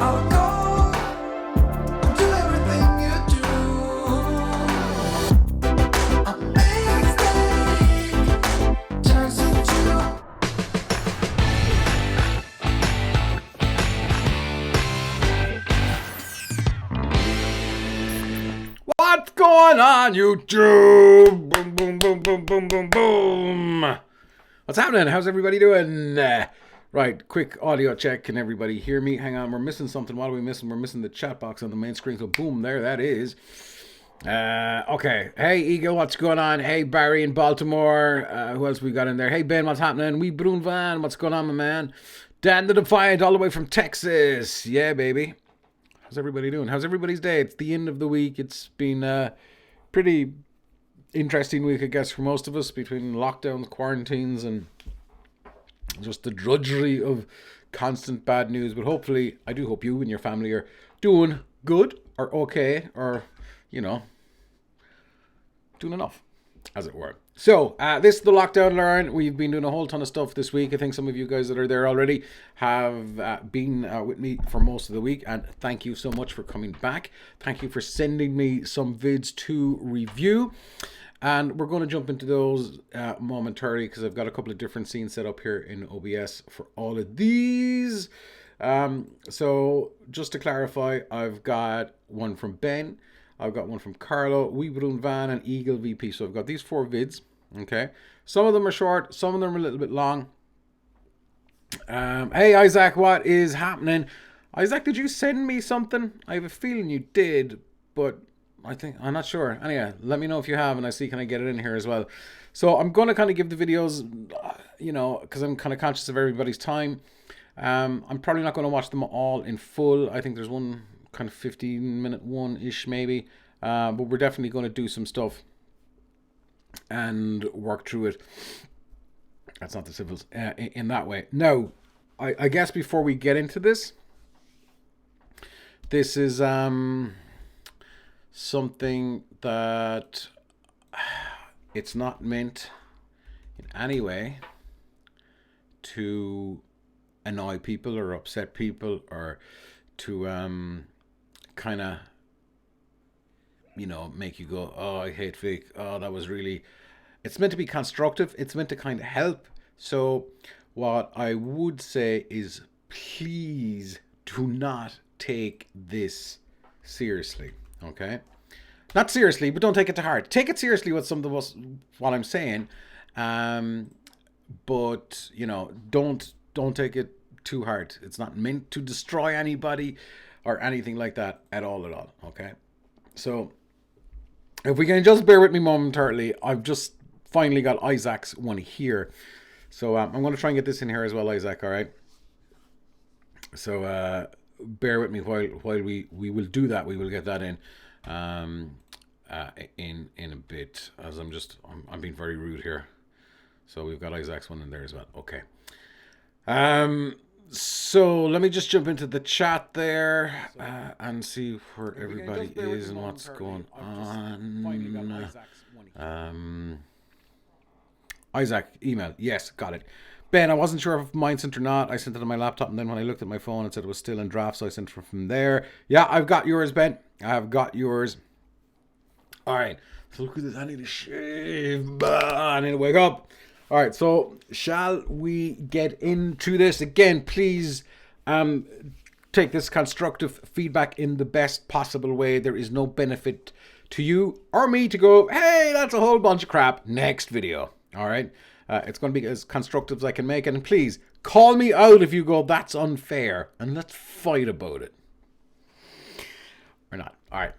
I'll go and do everything you do. A mistake turns into. What's going on, YouTube? Boom, boom, boom, boom, boom, boom, boom. What's happening? How's everybody doing? Right, quick audio check. Can everybody hear me? Hang on, we're missing something. What are we missing? We're missing the chat box on the main screen. So boom, there that is. Okay. Hey, Eagle, what's going on? Hey, Barry in Baltimore. Who else we got in there? Hey, Ben, what's happening? We Brun Van, what's going on, my man? Dan the Defiant, all the way from Texas. Yeah, baby. How's everybody doing? How's everybody's day? It's the end of the week. It's been a pretty interesting week, I guess, for most of us, between lockdowns, quarantines, and just the drudgery of constant bad news. But hopefully, I do hope you and your family are doing good or okay or, you know, doing enough, as it were. So, this is the Lockdown Learn. We've been doing a whole ton of stuff this week. I think some of you guys that are there already have been with me for most of the week. And thank you so much for coming back. Thank you for sending me some vids to review. And we're going to jump into those momentarily because I've got a couple of different scenes set up here in OBS for all of these. So, just to clarify, I've got one from Ben. I've got one from Carlo, Weebrun Van, and Eagle VP. So I've got these 4 vids. Okay. Some of them are short. Some of them are a little bit long. Hey, Isaac, what is happening? Isaac, did you send me something? I have a feeling you did, but I'm not sure. Anyway, let me know if you have, and I see, can I get it in here as well? So I'm going to kind of give the videos, you know, because I'm kind of conscious of everybody's time. I'm probably not going to watch them all in full. I think there's one kind of 15-minute one-ish maybe, but we're definitely going to do some stuff and work through it. That's not the civils in that way. Now, I guess before we get into this, this is something that it's not meant in any way to annoy people or upset people or to kind of, you know, make you go, oh, I hate Vic. Oh, that was really... It's meant to be constructive. It's meant to kind of help. So what I would say is please do not take this seriously, okay? Not seriously, but don't take it to heart. Take it seriously with some of what I'm saying, but, you know, don't take it too hard. It's not meant to destroy anybody or anything like that at all, okay? So if we can just bear with me momentarily, I've just finally got Isaac's one here. So I'm going to try and get this in here as well, Isaac, all right? So bear with me while we will do that. We will get that in a bit, as I'm being very rude here. So we've got Isaac's one in there as well. Okay. So let me just jump into the chat there and see where everybody is and what's going on. Isaac, email. Yes, got it. Ben, I wasn't sure if mine sent or not. I sent it on my laptop, and then when I looked at my phone, it said it was still in draft, so I sent it from there. Yeah, I've got yours, Ben. I've got yours. All right. So look at this. I need to shave. I need to wake up. All right, so shall we get into this? Again, please take this constructive feedback in the best possible way. There is no benefit to you or me to go, hey, that's a whole bunch of crap. Next video. All right? It's going to be as constructive as I can make it. And please, call me out if you go, that's unfair. And let's fight about it. Or not. All right.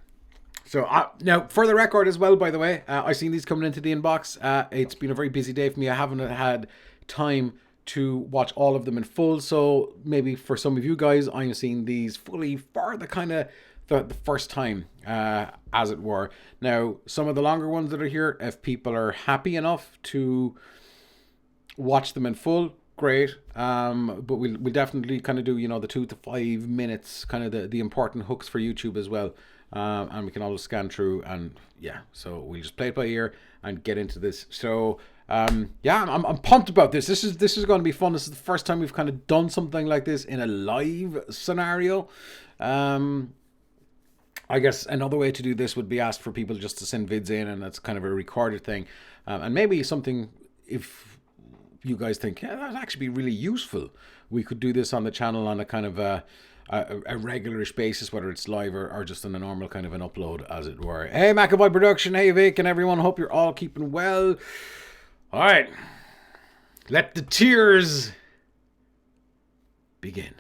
So now, for the record as well, by the way, I've seen these coming into the inbox. It's been a very busy day for me. I haven't had time to watch all of them in full. So maybe for some of you guys, I'm seeing these fully for the kind of the first time, as it were. Now, some of the longer ones that are here, if people are happy enough to watch them in full, great. But we'll definitely kind of do, you know, the 2 to 5 minutes, kind of the important hooks for YouTube as well. And we can always scan through, and yeah, so we'll just play it by ear and get into this. So Yeah, I'm pumped about this. This is going to be fun. This is the first time we've kind of done something like this in a live scenario. Um, I guess another way to do this would be ask for people just to send vids in, and that's kind of a recorded thing. And maybe something, if you guys think, yeah, that'd actually be really useful, we could do this on the channel on a kind of a regularish basis, whether it's live or just on a normal kind of an upload, as it were. Hey, McAvoy Production, hey Vic, and everyone. Hope you're all keeping well. All right, let the tears begin.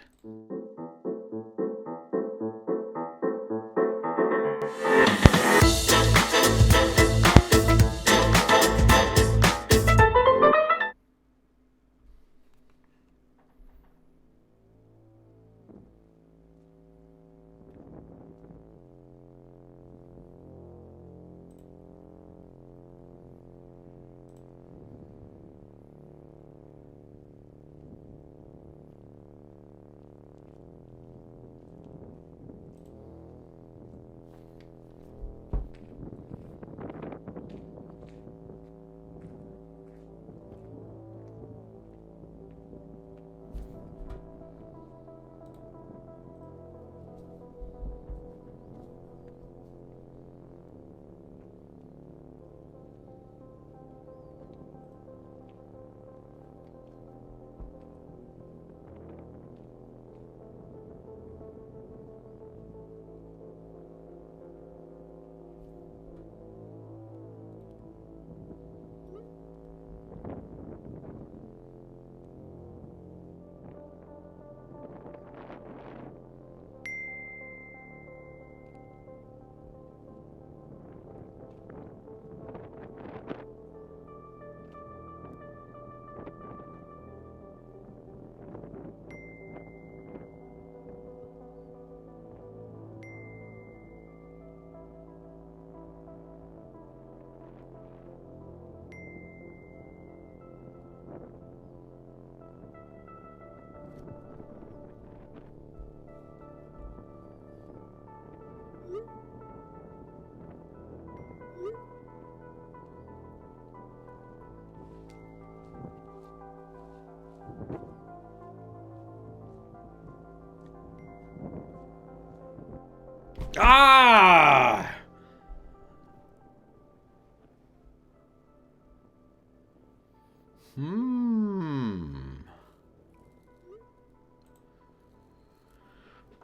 Ah!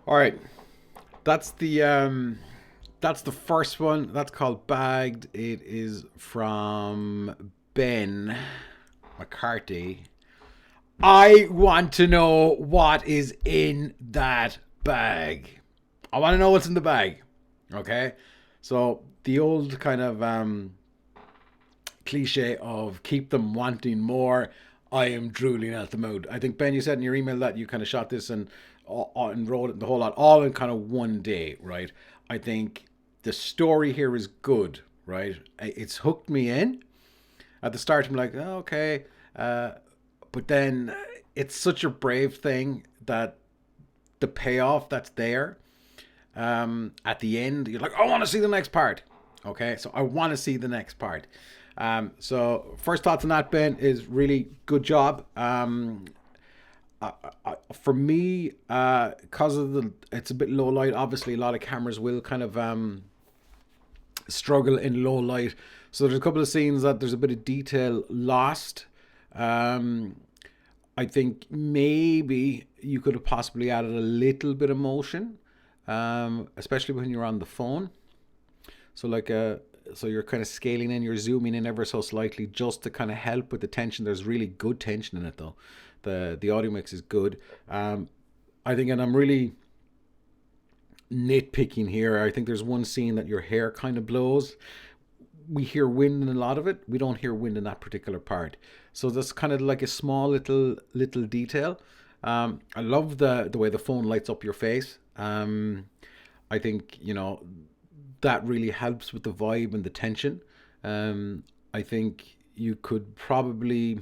All right. That's the first one. That's called Bagged. It is from Ben McCarthy. I want to know what is in that bag. I want to know what's in the bag. Okay? So the old kind of cliche of keep them wanting more. I am drooling at the mood. I think, Ben, you said in your email that you kind of shot this and wrote it the whole lot all in kind of one day, right? I think the story here is good, right? It's hooked me in. At the start, I'm like, oh, okay. But then it's such a brave thing that the payoff that's there at the end, you're like, I want to see the next part. Okay, so I want to see the next part. So first thoughts on that, Ben, is really good job. For me, because of it's a bit low light. Obviously, a lot of cameras will kind of struggle in low light. So there's a couple of scenes that there's a bit of detail lost. I think maybe you could have possibly added a little bit of motion, especially when you're on the phone. So so you're kind of scaling in, you're zooming in ever so slightly just to kind of help with the tension. There's really good tension in it though. The audio mix is good. I think, and I'm really nitpicking here. I think there's one scene that your hair kind of blows. We hear wind in a lot of it. We don't hear wind in that particular part. So that's kind of like a small little detail. I love the way the phone lights up your face. I think, that really helps with the vibe and the tension. I think you could probably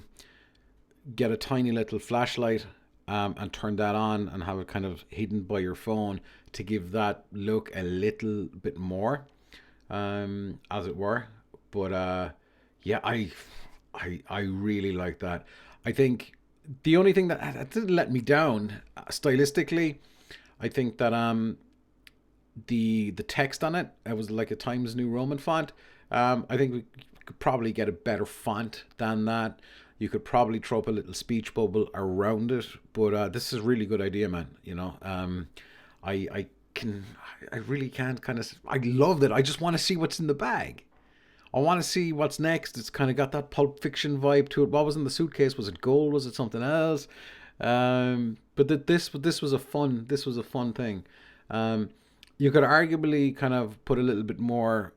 get a tiny little flashlight and turn that on and have it kind of hidden by your phone to give that look a little bit more, as it were. But yeah, I really like that. I think the only thing that didn't let me down stylistically, I think that the text on it, was like a Times New Roman font. I think we could probably get a better font than that. You could probably throw up a little speech bubble around it, but this is a really good idea, man. I I really can't kind of. I loved it. I just want to see what's in the bag. I want to see what's next. It's kind of got that Pulp Fiction vibe to it. What was in the suitcase? Was it gold? Was it something else? But this was a fun thing. You could arguably kind of put a little bit more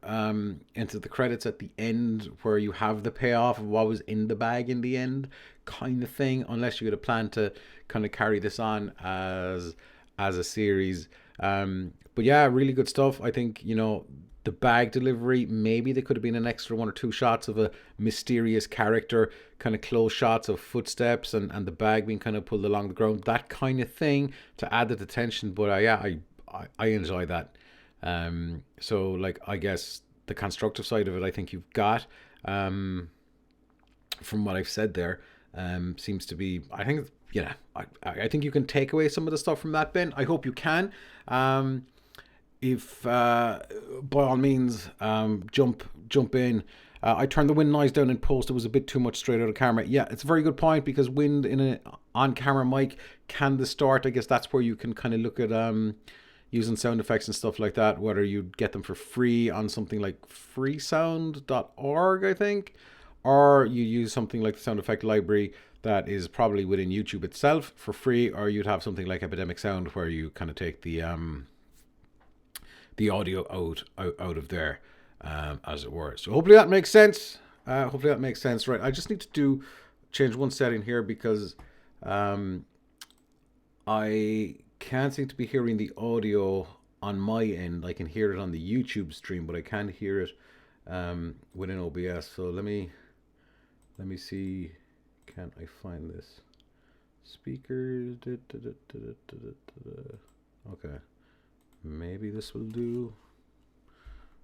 into the credits at the end, where you have the payoff of what was in the bag in the end, kind of thing. Unless you had a plan to kind of carry this on as a series. But yeah, really good stuff. I think, the bag delivery, maybe there could have been an extra 1 or 2 shots of a mysterious character, kind of close shots of footsteps and the bag being kind of pulled along the ground, that kind of thing to add the tension. But yeah, I enjoy that. So like, I guess the constructive side of it, I think you've got, from what I've said there, seems to be, I think, yeah, I think you can take away some of the stuff from that, Ben. I hope you can. If by all means, jump in. I turned the wind noise down in post. It was a bit too much straight out of camera. Yeah, it's a very good point, because wind in an on-camera mic can distort. I guess that's where you can kind of look at using sound effects and stuff like that, whether you get them for free on something like freesound.org, I think, or you use something like the sound effect library that is probably within YouTube itself for free, or you'd have something like Epidemic Sound where you kind of take the audio out of there, as it were. So hopefully that makes sense. Right, I just need to change one setting here, because I can't seem to be hearing the audio on my end. I can hear it on the YouTube stream, but I can't hear it within OBS. So let me see. Can I find this? Speakers. Okay. Maybe this will do.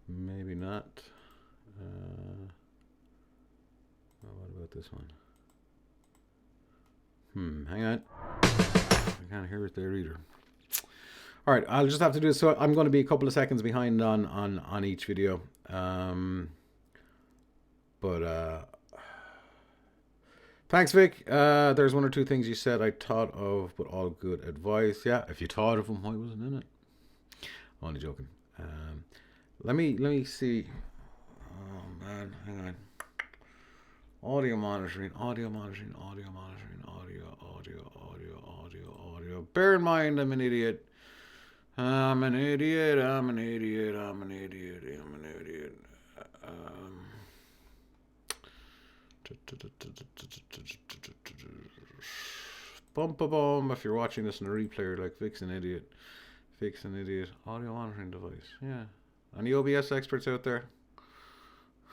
Maybe not. What about this one? Hang on. I can't hear it there either. All right, I'll just have to do this. So I'm going to be a couple of seconds behind on each video. Thanks, Vic. There's 1 or 2 things you said I thought of, but all good advice. Yeah, if you thought of them, why wasn't in it? Only joking. Let me see. Oh man, hang on. Audio monitoring. Bear in mind, I'm an idiot. Bum. If you're watching this in a replay, like Vic's an idiot. Audio monitoring device. Yeah. Any OBS experts out there?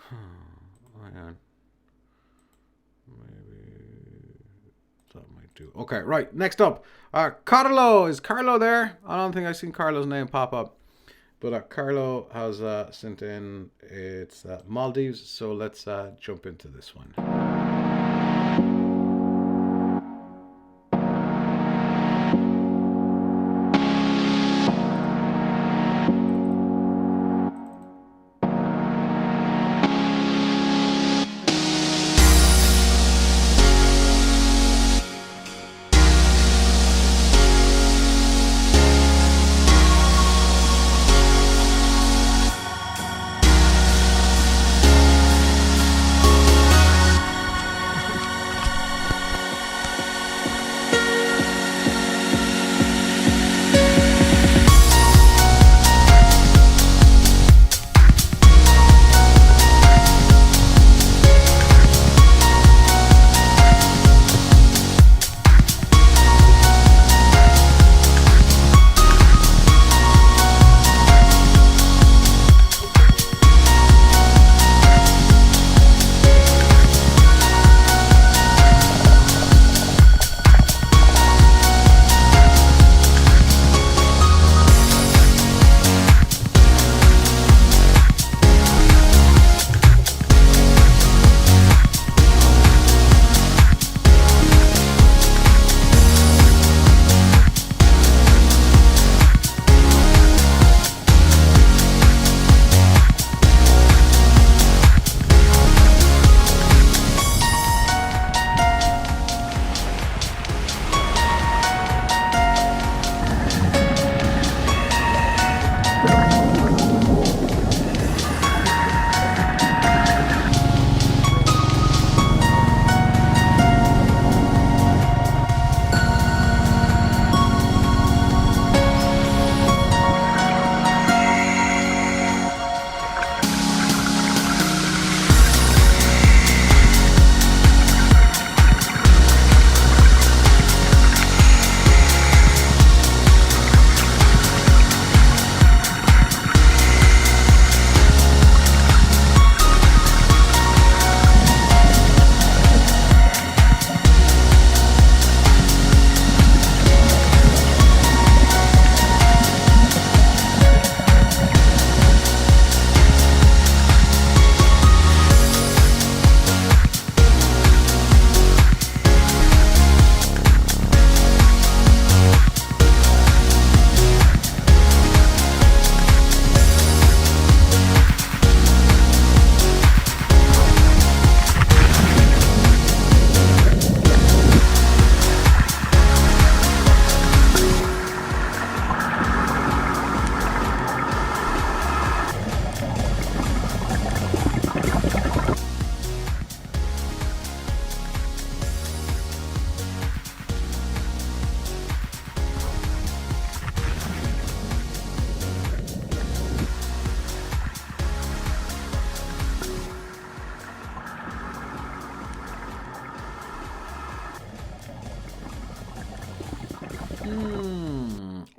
Hang on. Maybe that might do. Okay, right. Next up, Carlo. Is Carlo there? I don't think I've seen Carlo's name pop up. But Carlo has sent in, it's Maldives. So let's jump into this one.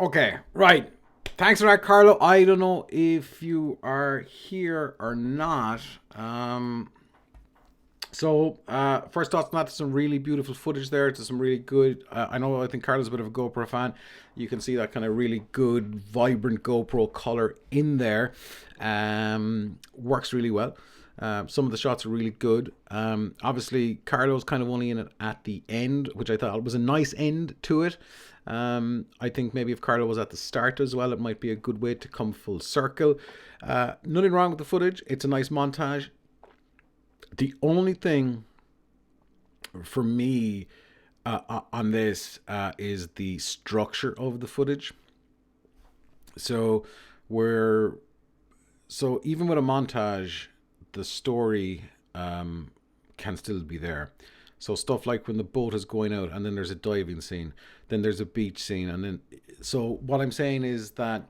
Okay, right. Thanks for that, Carlo. I don't know if you are here or not. First thoughts on that, some really beautiful footage there. There's some really good. I think Carlo's a bit of a GoPro fan. You can see that kind of really good, vibrant GoPro color in there. Works really well. Some of the shots are really good. Obviously, Carlo's kind of only in it at the end, which I thought was a nice end to it. I think maybe if Carlo was at the start as well, it might be a good way to come full circle. Nothing wrong with the footage. It's a nice montage. The only thing for me on this is the structure of the footage. So we're so even with a montage, the story can still be there. So stuff like when the boat is going out, and then there's a diving scene, then there's a beach scene, and then so what I'm saying is that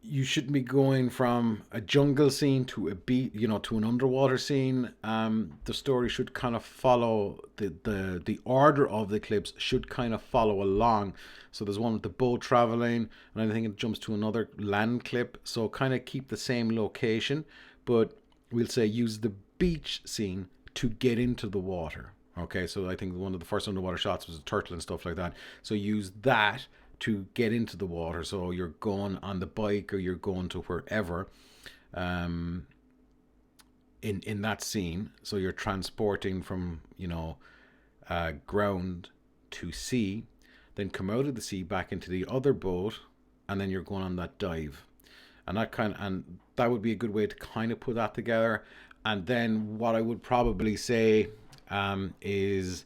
you shouldn't be going from a jungle scene to a beat, to an underwater scene. The story should kind of follow the order of the clips should kind of follow along. So there's one with the boat traveling, and I think it jumps to another land clip. So kind of keep the same location, but we'll say use the beach scene to get into the water. Okay, so I think one of the first underwater shots was a turtle and stuff like that. So use that to get into the water. So you're going on the bike or you're going to wherever in that scene. So you're transporting from ground to sea, then come out of the sea back into the other boat, and then you're going on that dive. And that would be a good way to kind of put that together. And then what I would probably say is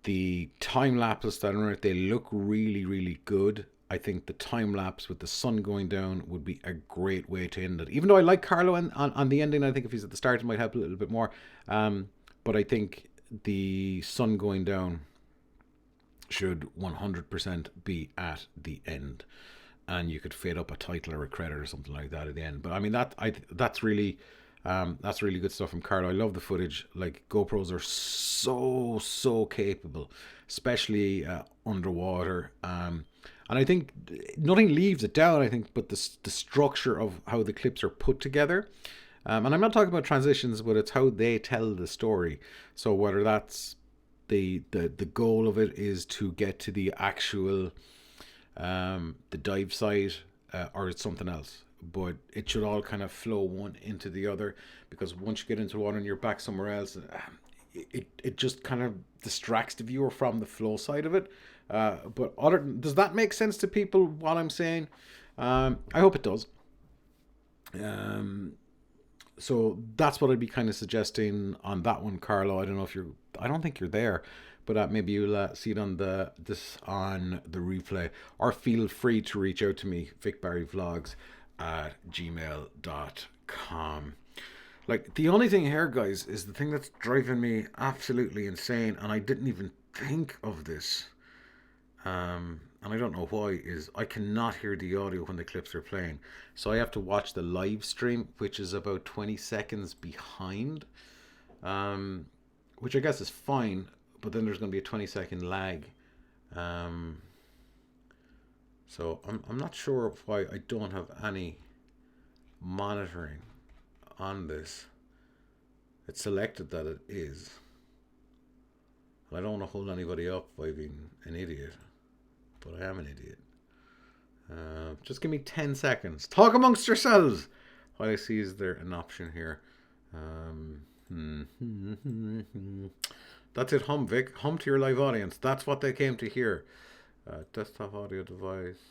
the time lapses that are in it, they look really, really good. I think the time lapse with the sun going down would be a great way to end it. Even though I like Carlo on the ending, I think if he's at the start, it might help a little bit more. But I think the sun going down should 100% be at the end. And you could fade up a title or a credit or something like that at the end. But I mean, that's really good stuff from Carlo. I love the footage. Like GoPros are so capable, especially underwater. And I think nothing leaves it down. I think, but the structure of how the clips are put together. And I'm not talking about transitions, but it's how they tell the story. So whether that's the goal of it is to get to the actual the dive site or it's something else, but it should all kind of flow one into the other, because once you get into one and you're back somewhere else, it just kind of distracts the viewer from the flow side of it. But does that make sense to people what I'm saying? I hope it does. So that's what I'd be kind of suggesting on that one, Carlo. I don't think you're there, but maybe you'll see it on the replay, or feel free to reach out to me, vicbarryvlogs@gmail.com. Like, the only thing here, guys, is the thing that's driving me absolutely insane, and I didn't even think of this, and I don't know why, is I cannot hear the audio when the clips are playing. So I have to watch the live stream, which is about 20 seconds behind, which I guess is fine, but then there's going to be a 20-second lag. So I'm not sure why I don't have any monitoring on this. It's selected that it is. I don't want to hold anybody up by being an idiot, but I am an idiot. Just give me 10 seconds. Talk amongst yourselves while I see is there an option here. That's it, hum, Vic. Hum to your live audience. That's what they came to hear. Desktop audio device.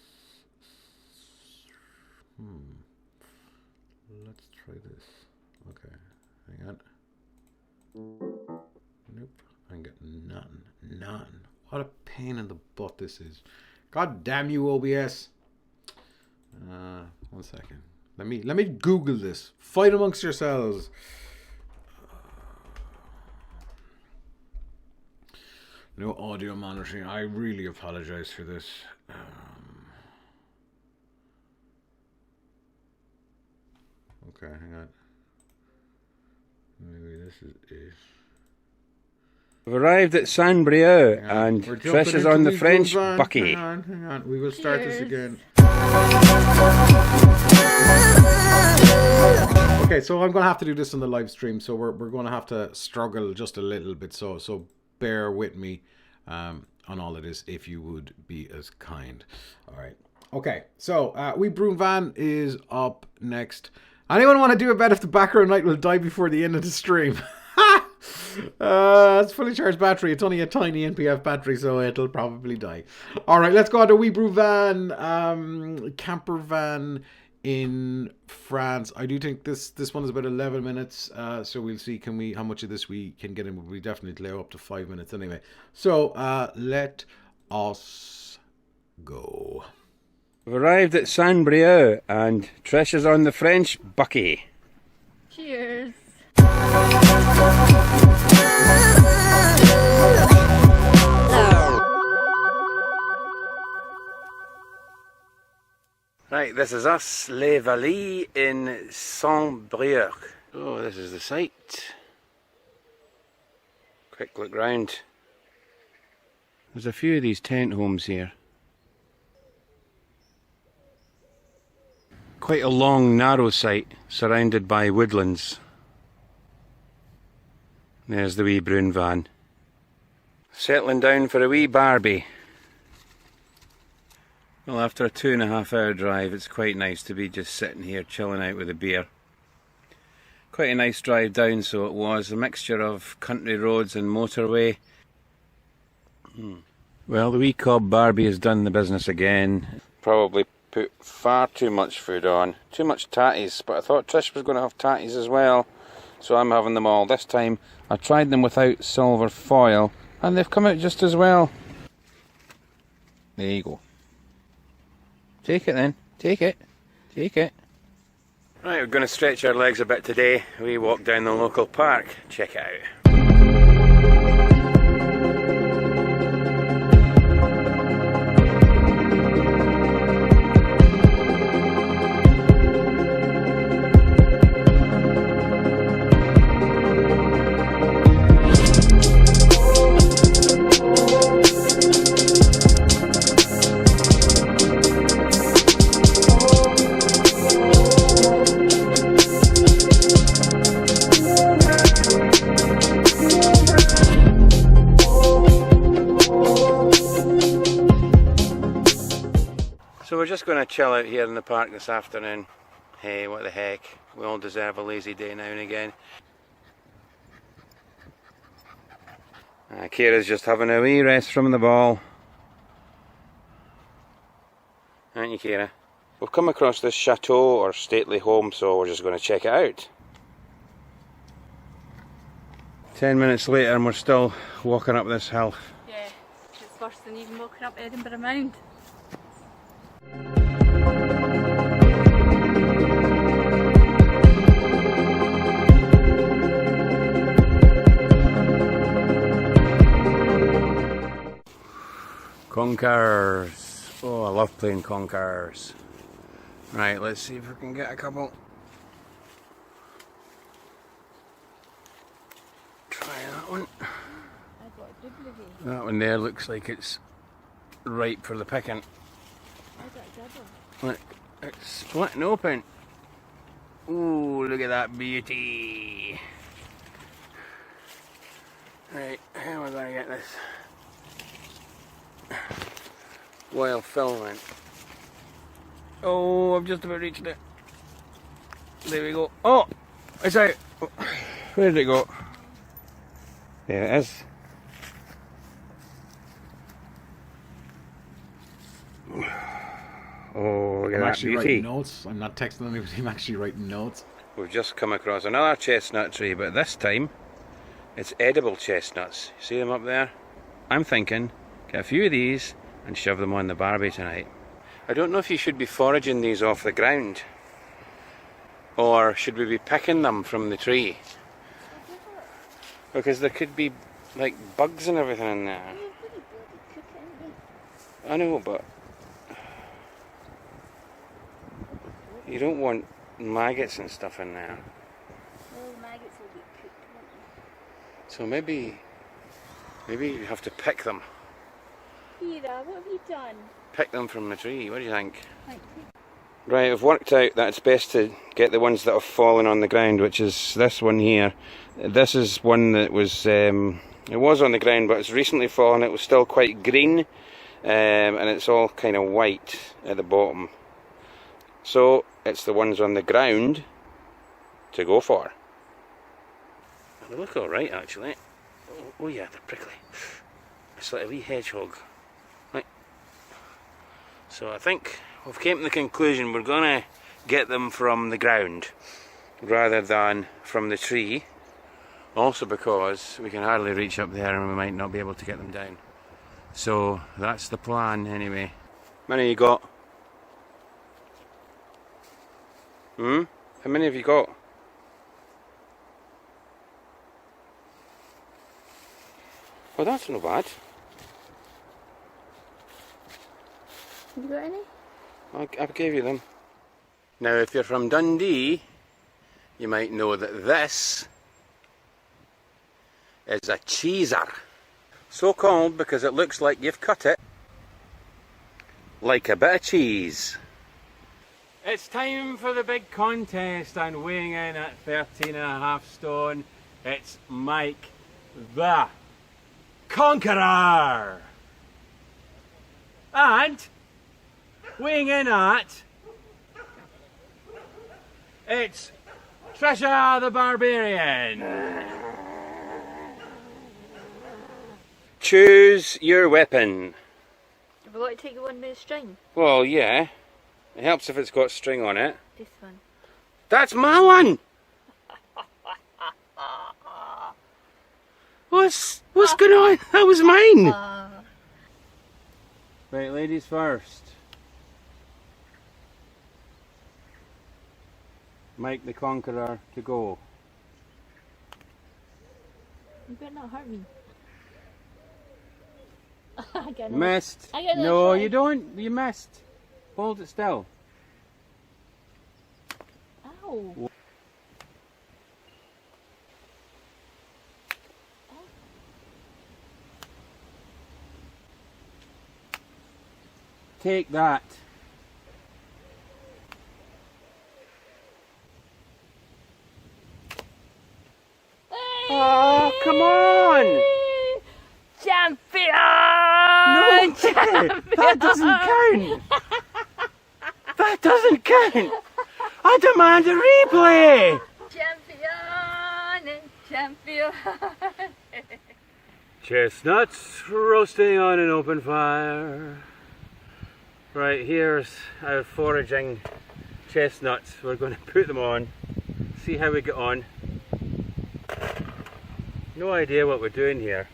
Let's try this. Okay, hang on. Nope, I get nothing. What a pain in the butt this is. God damn you, OBS. 1 second. Let me Google this. Fight amongst yourselves. No audio monitoring. I really apologize for this. Okay, hang on. Maybe this is it. We've arrived at Saint-Brieuc and We're Trish jumping is on into the Wee French Broom Van. bucky. Hang on. We will start this Cheers. again. Okay, so I'm gonna have to do this on the live stream, so we're gonna have to struggle just a little bit. So bear with me on all of this, if you would be as kind. All right. Okay. So Wee Broom Van is up next. Anyone want to do a bet if the background light will die before the end of the stream? It's fully charged battery. It's only a tiny NPF battery, so it'll probably die. All right, let's go on to Wee Broom Van, camper van in France. I do think this one is about 11 minutes. So we'll see how much of this we can get in. We definitely allow up to 5 minutes anyway. So let us go. We've arrived at Saint-Brieuc and Trish is on the French bucky. Cheers. Right, this is us, Les Valais in Saint-Brieuc. Oh, this is the site. Quick look round. There's a few of these tent homes here. Quite a long, narrow site, surrounded by woodlands. There's the wee Broom Van. Settling down for a wee Barbie. Well, after a 2.5 hour drive, it's quite nice to be just sitting here chilling out with a beer. Quite a nice drive down, so it was. A mixture of country roads and motorway. Well, the wee cob Barbie has done the business again. Probably put far too much food on. Too much tatties, but I thought Trish was going to have tatties as well. So I'm having them all. This time I tried them without silver foil and they've come out just as well. There you go. Take it then. Take it. Take it. Right, we're going to stretch our legs a bit today. We walk down the local park. Check it out. So we're just going to chill out here in the park this afternoon. Hey, what the heck, we all deserve a lazy day now and again. Kira's just having a wee rest from the ball. Aren't you, Kira? We've come across this chateau or stately home, so we're just going to check it out. 10 minutes later and we're still walking up this hill. Yeah, it's worse than even walking up Edinburgh Mound. Conkers. Oh, I love playing conkers. Right, let's see if we can get a couple. Try that one. I got a duplicate. That one there looks like it's ripe for the picking. I got a double. Look, it's splitting open. Ooh, look at that beauty. Right, how am I going to get this? While filming. Oh, I've just about reached it. There we go. Oh, it's out. Where did it go? There it is. Oh, look at I'm that actually beauty. writing notes. I'm not texting anybody. I'm actually writing notes. We've just come across another chestnut tree, but this time it's edible chestnuts. See them up there? I'm thinking, get a few of these and shove them on the Barbie tonight. I don't know if you should be foraging these off the ground, or should we be picking them from the tree? Because there could be like bugs and everything in there. I know, but you don't want maggots and stuff in there. Well, the maggots will get cooked, won't they? So maybe Maybe you have to pick them. Kira, what have you done? Pick them from the tree. What do you think? Thank you. Right, I've worked out that it's best to get the ones that have fallen on the ground, which is this one here. This is one that was, it was on the ground, but it's recently fallen. It was still quite green, and it's all kind of white at the bottom. So it's the ones on the ground to go for. They look alright actually. Oh yeah, they're prickly. It's like a wee hedgehog. Right. So I think we've came to the conclusion we're going to get them from the ground rather than from the tree. Also because we can hardly reach up there and we might not be able to get them down. So that's the plan anyway. How many you got? How many have you got? Oh, that's not bad. Have you got any? I gave you them. Now if you're from Dundee, you might know that this is a cheeser. So called because it looks like you've cut it like a bit of cheese. It's time for the big contest, and weighing in at 13.5 stone, it's Mike the Conqueror. And weighing in at, it's Trisha the Barbarian. Choose your weapon. Have we got to take the one with the string? Well, yeah. It helps if it's got string on it. This one. That's my one! What's going on? That was mine! Right, ladies first. Mike the Conqueror to go. You better not hurt me. I get no. Missed. I get no No, try. you don't. You missed. Hold it still. Ow. Take that. Oh, come on! Champion! No, that doesn't count. That doesn't count. I demand a replay. Champion! Chestnuts roasting on an open fire. Right, here's our foraging chestnuts. We're going to put them on, see how we get on. No idea what we're doing here,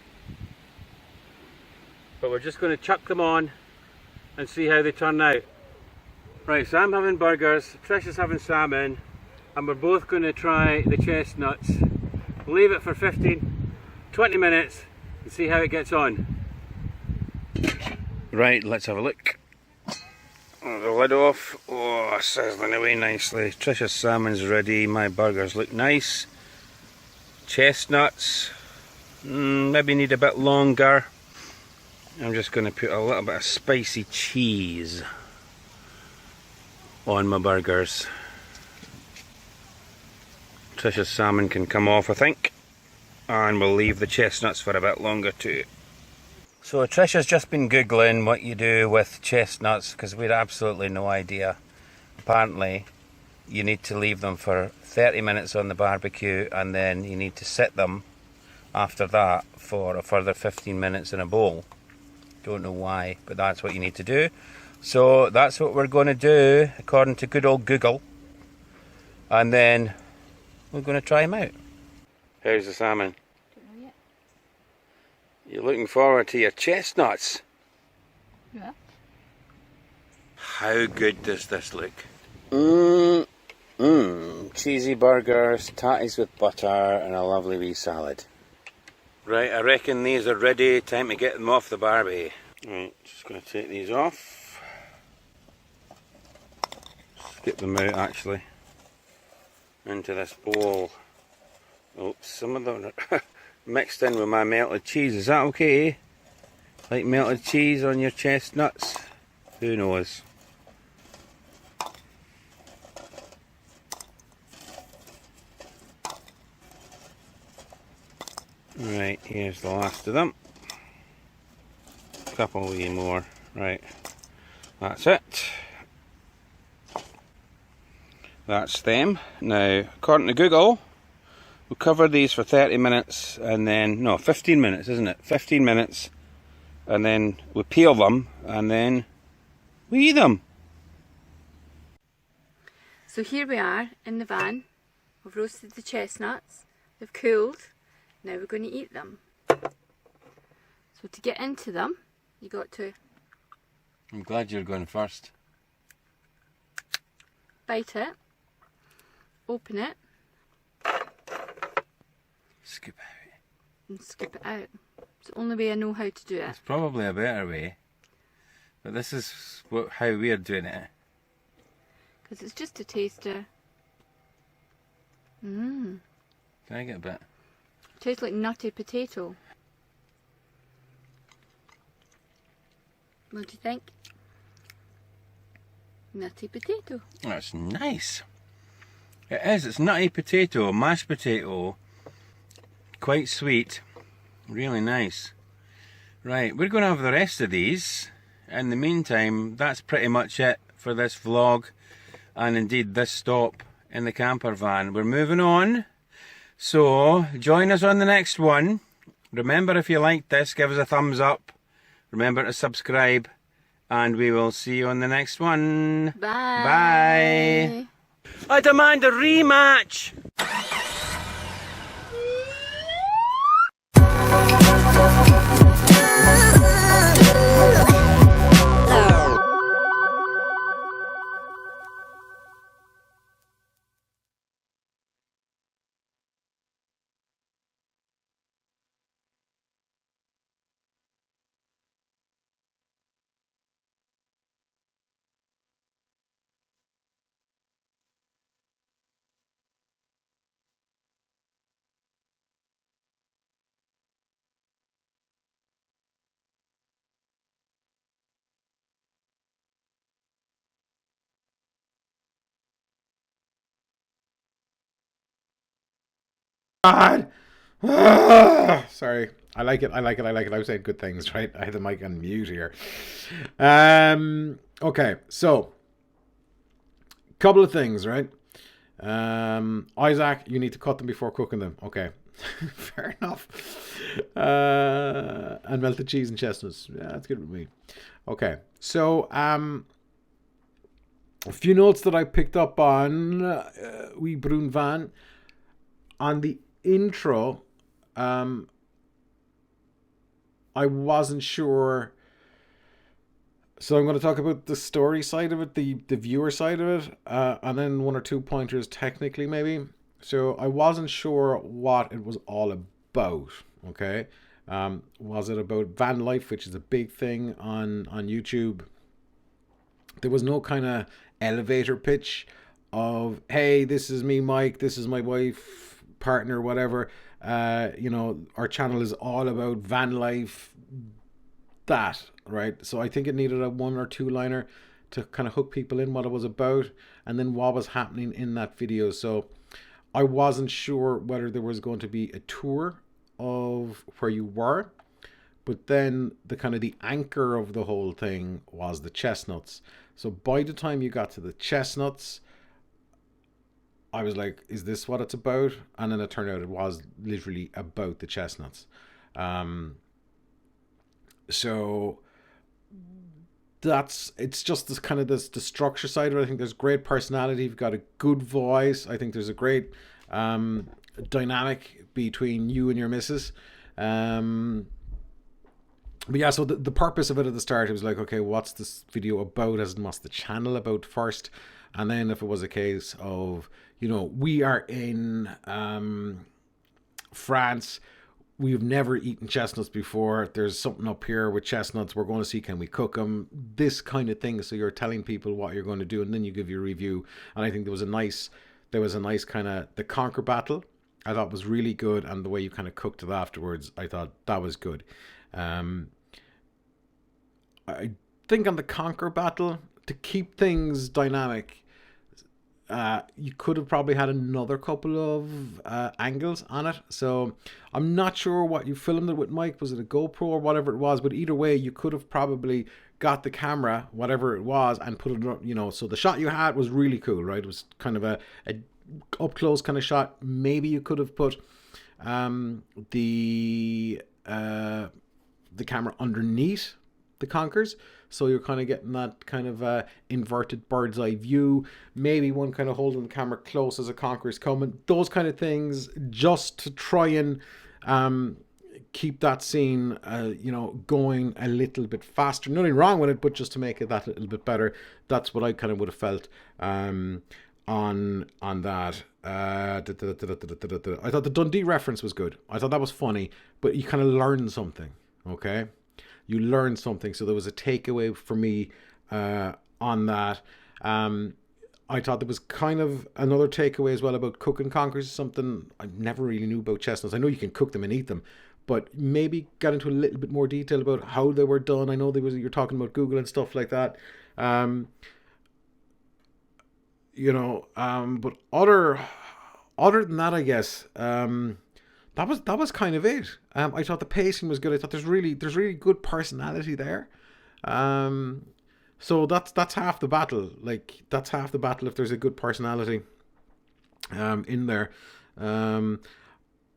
but we're just going to chuck them on and see how they turn out. Right, so I'm having burgers, Trish is having salmon, and we're both going to try the chestnuts. Leave it for 15-20 minutes and see how it gets on. Right, let's have a look. Oh, the lid off. Oh, sizzling away nicely. Trish's salmon's ready. My burgers look nice. Chestnuts, maybe need a bit longer. I'm just going to put a little bit of spicy cheese on my burgers. Trish's salmon can come off, I think, and we'll leave the chestnuts for a bit longer too. So Trish has just been googling what you do with chestnuts because we had absolutely no idea. Apparently you need to leave them for 30 minutes on the barbecue, and then you need to sit them after that for a further 15 minutes in a bowl. Don't know why, but that's what you need to do. So that's what we're going to do according to good old Google, and then we're going to try them out. How's the salmon? Don't know yet. You're looking forward to your chestnuts? Yeah. How good does this look? Cheesy burgers, tatties with butter, and a lovely wee salad. Right, I reckon these are ready. Time to get them off the barbie. Right, just going to take these off. Skip them out actually. Into this bowl. Oh, some of them are mixed in with my melted cheese. Is that okay? Like melted cheese on your chestnuts? Who knows? Right, here's the last of them. Couple wee more. Right, that's it. That's them. Now, according to Google, we'll cover these for 30 minutes and then, no, 15 minutes, isn't it? 15 minutes, and then we peel them and then we eat them. So here we are in the van. We've roasted the chestnuts. They've cooled. Now we're going to eat them. So to get into them, you got to I'm glad you're going first. bite it, open it, Scoop out. and scoop it out. It's the only way I know how to do it. It's probably a better way, but this is how we're doing it. Because it's just a taster. Can I get a bit? Tastes like nutty potato. What do you think? Nutty potato. That's nice. It is. It's nutty potato, mashed potato, quite sweet, really nice. Right, we're going to have the rest of these. In the meantime, that's pretty much it for this vlog, and indeed this stop in the camper van. We're moving on, so join us on the next one. Remember, if you liked this, give us a thumbs up. Remember to subscribe, and we will see you on the next one. Bye. Bye. I demand a rematch. God. Ah, sorry. I like it. I was saying good things, right? I had the mic on mute here. Okay, so couple of things, right? Isaac, you need to cut them before cooking them. Okay. Fair enough. And melted cheese and chestnuts. Yeah, that's good with me. Okay. So a few notes that I picked up on Wee Brune Van. On the intro, I wasn't sure. So I'm going to talk about the story side of it, the viewer side of it, and then one or two pointers technically maybe. So I wasn't sure what it was all about, okay? Was it about van life, which is a big thing on YouTube? There was no kind of elevator pitch of, hey, this is me, Mike, this is my wife, partner, whatever. You know, our channel is all about van life, that, right? So I think it needed a one or two liner to kind of hook people in what it was about and then what was happening in that video. So I wasn't sure whether there was going to be a tour of where you were, but then the kind of the anchor of the whole thing was the chestnuts. So by the time you got to the chestnuts, I was like, is this what it's about? And then it turned out it was literally about the chestnuts. So it's just this kind of the structure side of it. I think there's great personality. You've got a good voice. I think there's a great dynamic between you and your missus. But yeah, so the purpose of it at the start, it was like, okay, what's this video about? As in, what's the channel about first? And then if it was a case of, you know, we are in France, we've never eaten chestnuts before, there's something up here with chestnuts, we're going to see, can we cook them? This kind of thing. So you're telling people what you're going to do, and then you give your review. And I think there was a nice kind of the conquer battle I thought was really good, and the way you kind of cooked it afterwards, I thought that was good. Um, I think on the Conquer battle, to keep things dynamic, you could have probably had another couple of angles on it. So I'm not sure what you filmed it with, Mike. Was it a GoPro or whatever it was? But either way, you could have probably got the camera, whatever it was, and put it, you know, so the shot you had was really cool, right? It was kind of a up close kind of shot. Maybe you could have put the camera underneath the Conkers, so you're kind of getting that kind of inverted bird's eye view. Maybe one kind of holding the camera close as a Conquer is coming. Those kind of things, just to try and keep that scene, you know, going a little bit faster. Nothing wrong with it, but just to make it that little bit better. That's what I kind of would have felt on that. I thought the Dundee reference was good. I thought that was funny, but you kind of learned something. Okay, you learned something. So there was a takeaway for me on that. I thought there was kind of another takeaway as well about cooking conkers, something I never really knew about chestnuts. I know you can cook them and eat them, but maybe got into a little bit more detail about how they were done. I know you're talking about Google and stuff like that. You know, but other than that, I guess that was kind of it. I thought the pacing was good. I thought there's really good personality there. So that's half the battle. Like, that's half the battle if there's a good personality in there.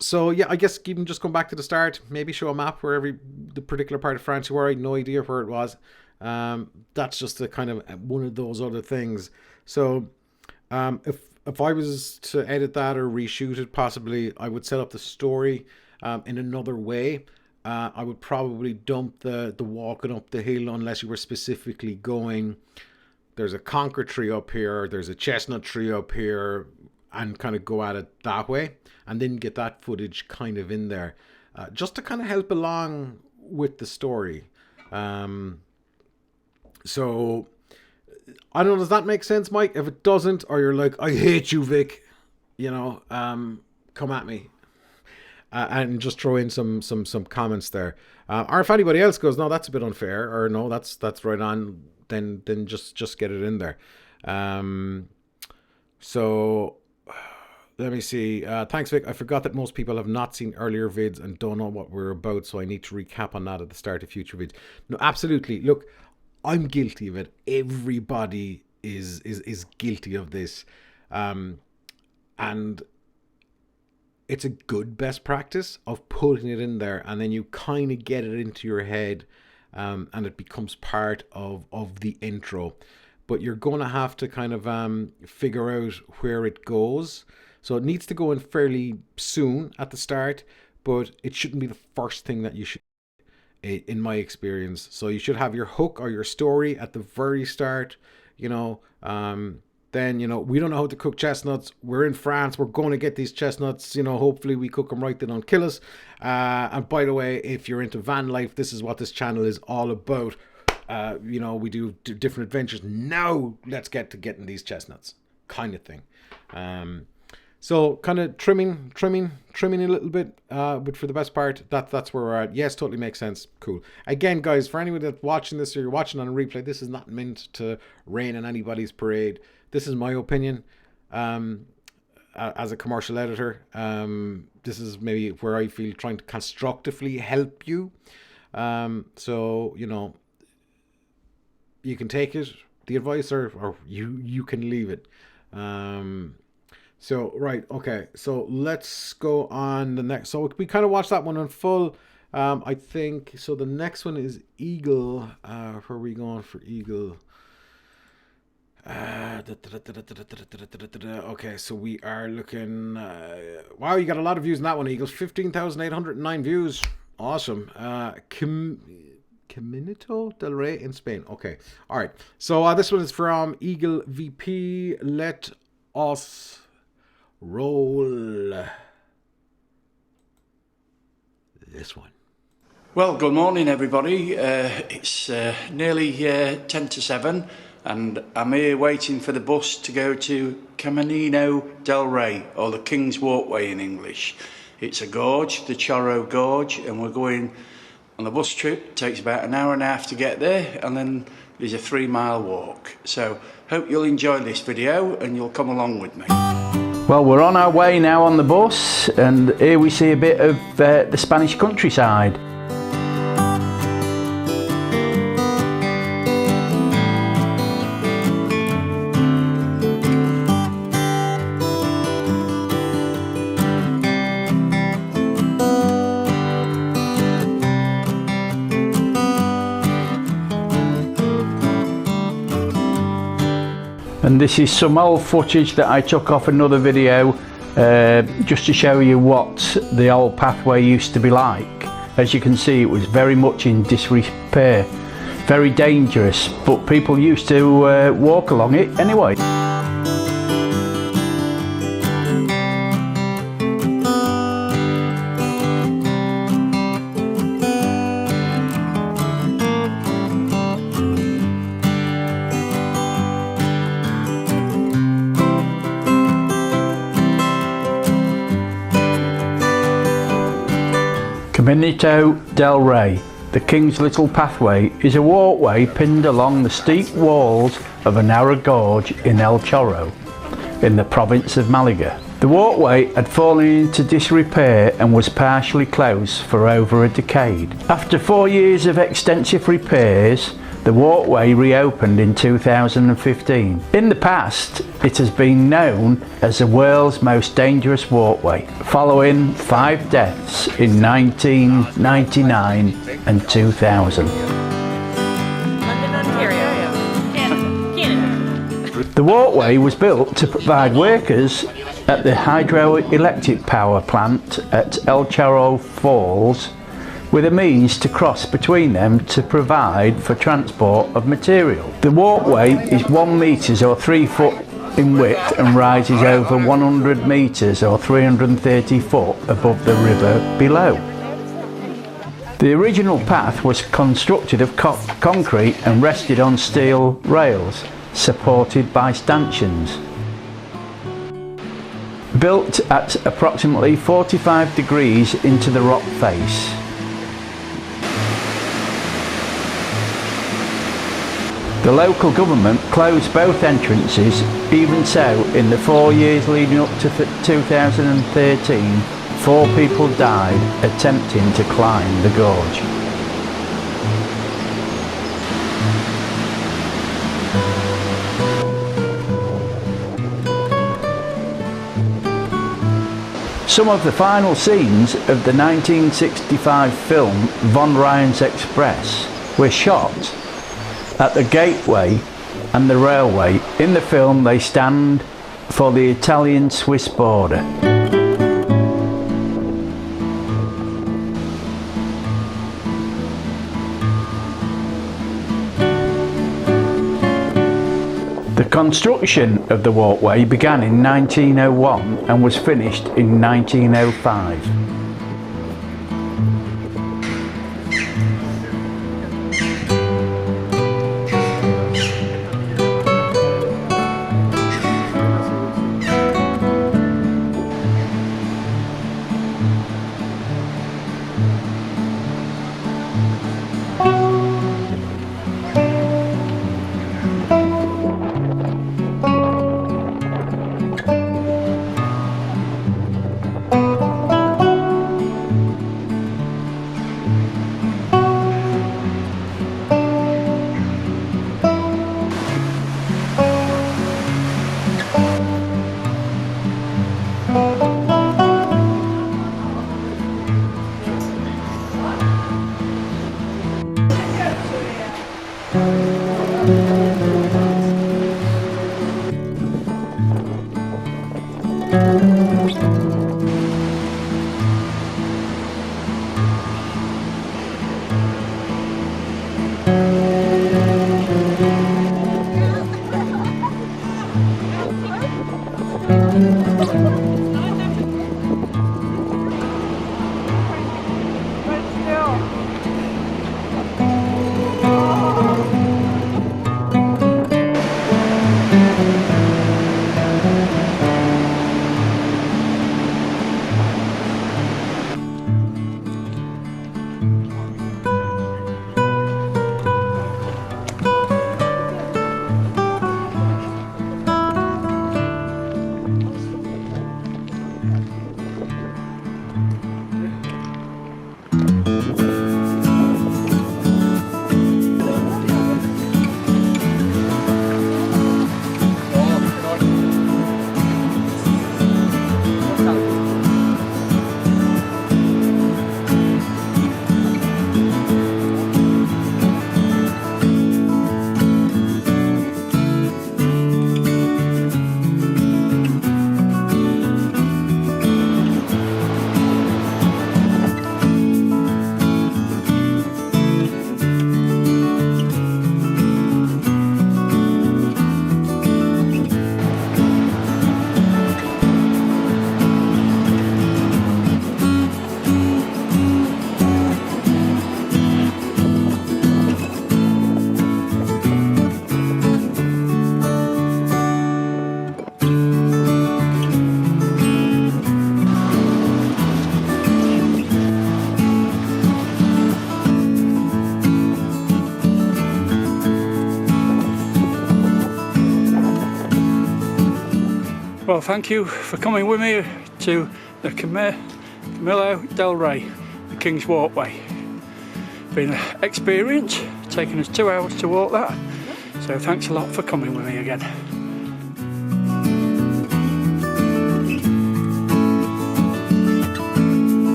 So yeah, I guess even just come back to the start. Maybe show a map where the particular part of France you were. I had no idea where it was. That's just a kind of one of those other things. So if I was to edit that or reshoot it, possibly I would set up the story in another way. I would probably dump the walking up the hill, unless you were specifically going, there's a Conker tree up here, there's a chestnut tree up here, and kind of go at it that way, and then get that footage kind of in there, just to kind of help along with the story. So I don't know, does that make sense, Mike? If it doesn't, or you're like, I hate you, Vic, you know, come at me. And just throw in some comments there. Or if anybody else goes, no, that's a bit unfair, or no, that's right on, then just get it in there. So let me see. Thanks, Vic. I forgot that most people have not seen earlier vids and don't know what we're about, so I need to recap on that at the start of future vids. No, absolutely. Look, I'm guilty of it. Everybody is guilty of this. And it's a good best practice of putting it in there, and then you kind of get it into your head, and it becomes part of the intro. But you're going to have to kind of figure out where it goes. So it needs to go in fairly soon at the start, but it shouldn't be the first thing that you should, in my experience. So you should have your hook or your story at the very start, you know. Then, you know, we don't know how to cook chestnuts. We're in France. We're going to get these chestnuts. You know, hopefully we cook them right. They don't kill us. And by the way, if you're into van life, this is what this channel is all about. You know, we do different adventures. Now let's get to getting these chestnuts, kind of thing. So kind of trimming a little bit, but for the most part, that's where we're at. Yes, totally makes sense. Cool. Again, guys, for anyone that's watching this or you're watching on a replay, this is not meant to rain on anybody's parade. This is my opinion as a commercial editor. This is maybe where I feel trying to constructively help you. So, you know, you can take it, the advice, or you can leave it. So, right, okay, so let's go on the next. So we kind of watched that one in full, I think. So the next one is Eagle. Where are we going for Eagle? Okay, so we are looking. Wow, you got a lot of views in that one, Eagles. 15,809 views. Awesome. Caminito del Rey in Spain. Okay, all right. So this one is from Eagle VP. Let us roll this one. Well, good morning, everybody. It's nearly 10 to 7. and I'm here waiting for the bus to go to Camino del Rey, or the King's Walkway in English. It's a gorge, the Chorro Gorge, and we're going on the bus trip. It takes about an hour and a half to get there, and then there's a 3-mile walk. So hope you'll enjoy this video and you'll come along with me. Well, we're on our way now on the bus, and here we see a bit of the Spanish countryside. And this is some old footage that I took off another video just to show you what the old pathway used to be like. As you can see, it was very much in disrepair, very dangerous, but people used to walk along it anyway. Camino del Rey, the King's Little Pathway, is a walkway pinned along the steep walls of a narrow gorge in El Chorro, in the province of Malaga. The walkway had fallen into disrepair and was partially closed for over a decade. After 4 years of extensive repairs, the walkway reopened in 2015. In the past, it has been known as the world's most dangerous walkway, following 5 deaths in 1999 and 2000. London, Ontario, Canada. The walkway was built to provide workers at the hydroelectric power plant at El Chorro Falls with a means to cross between them to provide for transport of material. The walkway is 1 metre or 3 foot in width and rises over 100 metres or 330 foot above the river below. The original path was constructed of concrete and rested on steel rails supported by stanchions. Built at approximately 45 degrees into the rock face. The local government closed both entrances. Even so, in the 4 years leading up to 2013, 4 people died attempting to climb the gorge. Some of the final scenes of the 1965 film Von Ryan's Express were shot at the gateway and the railway. In the film, they stand for the Italian-Swiss border. The construction of the walkway began in 1901 and was finished in 1905. Well, thank you for coming with me to the Camino del Rey, the King's Walkway. Been an experience, taken us 2 hours to walk that, so thanks a lot for coming with me again.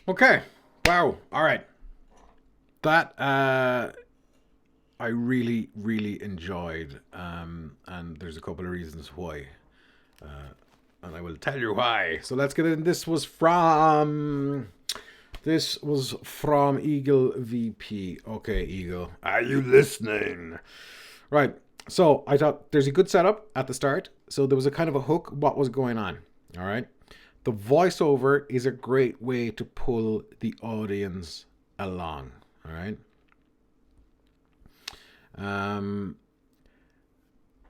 Okay. Wow. All right. That I really, really enjoyed, and there's a couple of reasons why, and I will tell you why. So let's get in. This was from Eagle VP. Okay, Eagle, are you listening? Right. So I thought there's a good setup at the start. So there was a kind of a hook. What was going on? All right. The voiceover is a great way to pull the audience along. All right.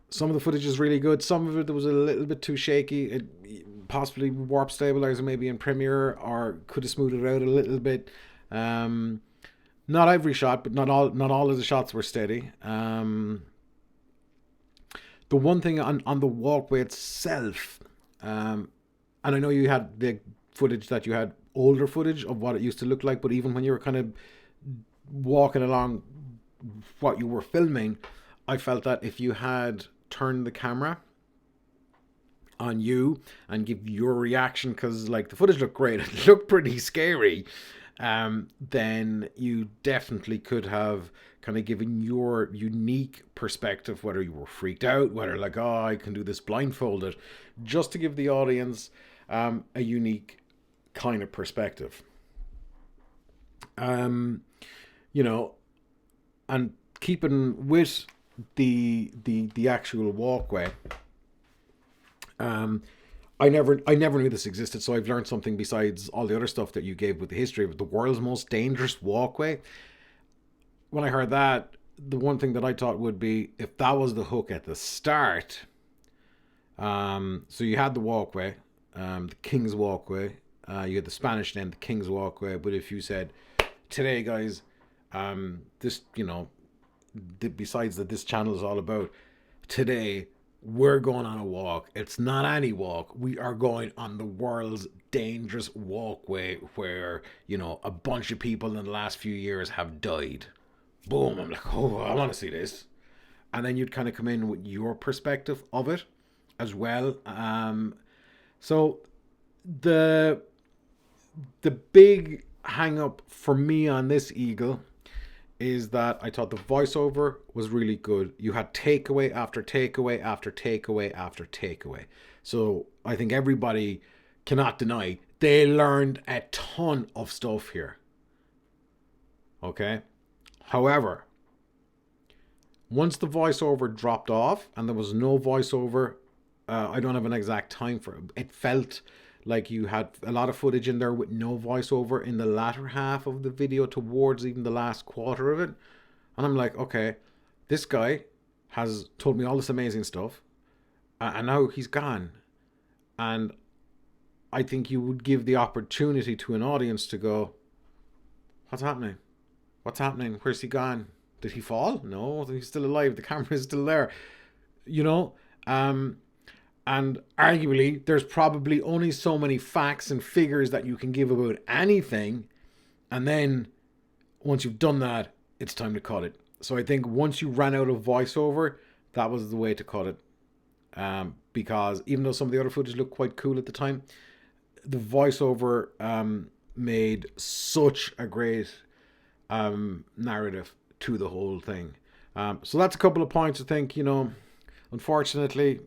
Some of the footage is really good. Some of it was a little bit too shaky. It possibly warp stabilizer maybe in Premiere, or could have smoothed it out a little bit. Not every shot, but not all of the shots were steady. The one thing on the walkway itself, and I know you had the footage that you had older footage of what it used to look like, but even when you were kind of walking along what you were filming, I felt that if you had turned the camera on you and give your reaction, because like the footage looked great, it looked pretty scary, then you definitely could have kind of given your unique perspective, whether you were freaked out, whether like, oh, I can do this blindfolded, just to give the audience a unique kind of perspective. You know, and keeping with the actual walkway, I never knew this existed, so I've learned something besides all the other stuff that you gave with the history of the world's most dangerous walkway. When I heard that, the one thing that I thought would be, if that was the hook at the start, so you had the walkway, the King's Walkway, you had the Spanish name, the King's Walkway, but if you said, today guys, this, you know, besides that this channel is all about, today we're going on a walk. It's not any walk. We are going on the world's dangerous walkway where, you know, a bunch of people in the last few years have died. Boom. I'm like, oh, I want to see this. And then you'd kind of come in with your perspective of it as well. So the big hang up for me on this Eagle is that I thought the voiceover was really good. You had takeaway after takeaway after takeaway after takeaway. So I think everybody cannot deny they learned a ton of stuff here. Okay? However, once the voiceover dropped off and there was no voiceover, I don't have an exact time for it. It felt like you had a lot of footage in there with no voiceover in the latter half of the video, towards even the last quarter of it. And I'm like, okay, this guy has told me all this amazing stuff, and now he's gone. And I think you would give the opportunity to an audience to go, what's happening? What's happening? Where's he gone? Did he fall? No, he's still alive. The camera is still there. You know? And arguably, there's probably only so many facts and figures that you can give about anything. And then once you've done that, it's time to cut it. So I think once you ran out of voiceover, that was the way to cut it. Because even though some of the other footage looked quite cool at the time, the voiceover made such a great narrative to the whole thing. So that's a couple of points I think, you know. Unfortunately,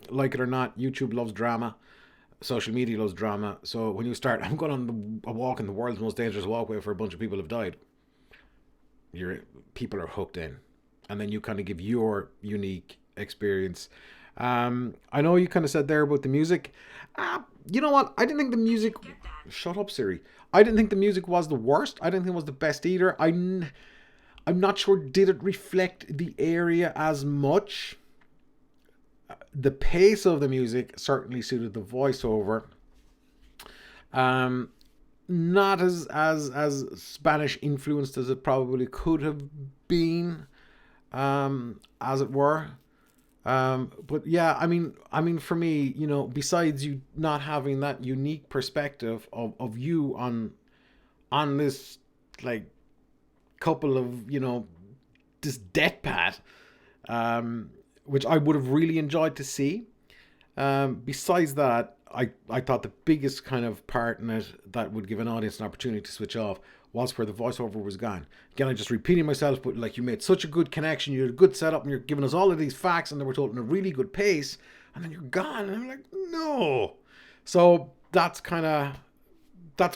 like it or not, YouTube loves drama. Social media loves drama. So when you start, I'm going on a walk in the world's most dangerous walkway where a bunch of people have died, people are hooked in. And then you kind of give your unique experience. I know you kind of said there about the music. You know what? I didn't think the music... Shut up, Siri. I didn't think the music was the worst. I didn't think it was the best either. I'm not sure, did it reflect the area as much? the pace of the music certainly suited the voiceover. Not as Spanish influenced as it probably could have been, as it were. But yeah, I mean, for me, you know, besides you not having that unique perspective of you on this, like, couple of, you know, this death pad, which I would have really enjoyed to see. Besides that, I thought the biggest kind of part in it that would give an audience an opportunity to switch off was where the voiceover was gone. Again, I'm just repeating myself, but like, you made such a good connection, you had a good setup, and you're giving us all of these facts, and they were told in a really good pace, and then you're gone, and I'm like, no. So that's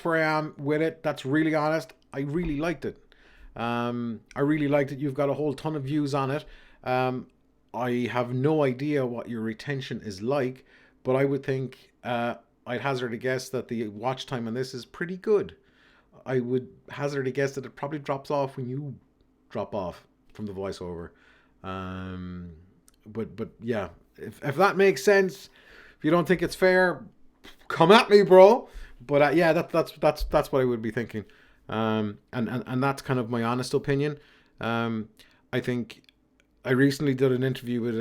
where I am with it. That's really honest. I really liked it. You've got a whole ton of views on it. I have no idea what your retention is like, but I would think, I'd hazard a guess that the watch time on this is pretty good. I would hazard a guess that it probably drops off when you drop off from the voiceover. But yeah, if that makes sense, if you don't think it's fair, come at me, bro. But yeah, that's what I would be thinking. And that's kind of my honest opinion. I think I recently did an interview with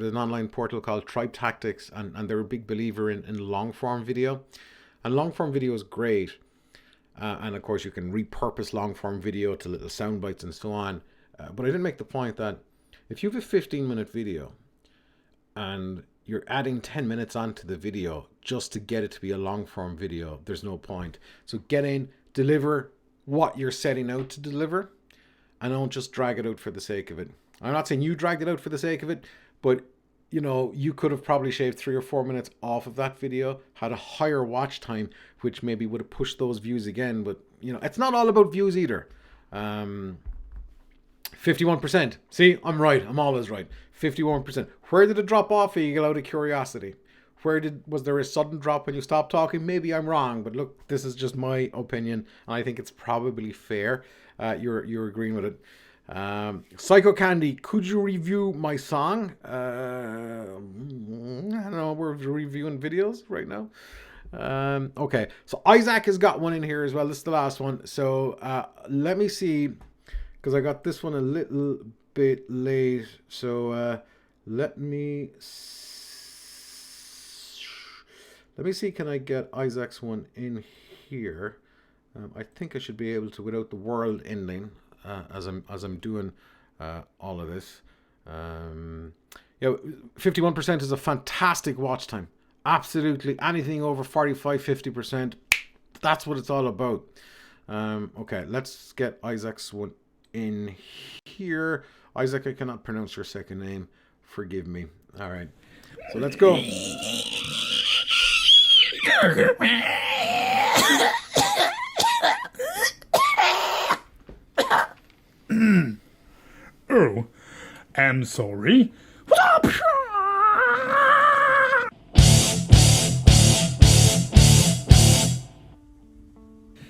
an online portal called Tribe Tactics, and they're a big believer in long form video, and long form video is great. And of course, you can repurpose long form video to little sound bites and so on. But I didn't make the point that if you have a 15-minute video and you're adding 10 minutes onto the video just to get it to be a long form video, there's no point. So get in, deliver what you're setting out to deliver, and don't just drag it out for the sake of it. I'm not saying you dragged it out for the sake of it, but you know, you could have probably shaved 3 or 4 minutes off of that video, had a higher watch time, which maybe would have pushed those views again. But you know, it's not all about views either. 51%. See, I'm right. I'm always right. 51%. Where did it drop off for you, out of curiosity? Was there a sudden drop when you stopped talking? Maybe I'm wrong, but look, this is just my opinion, and I think it's probably fair. You're agreeing with it. Psycho Candy, could you review my song? I don't know, we're reviewing videos right now. Okay, so Isaac has got one in here as well. This is the last one. So let me see, because I got this one a little bit late. So let me see, can I get Isaac's one in here? I think I should be able to without the world ending. As I'm doing all of this. Yeah, 51% is a fantastic watch time. Absolutely, anything over 45-50%, that's what it's all about. Okay, let's get Isaac's one in here. Isaac, I cannot pronounce your second name. Forgive me. All right, so let's go. Oh, I'm sorry.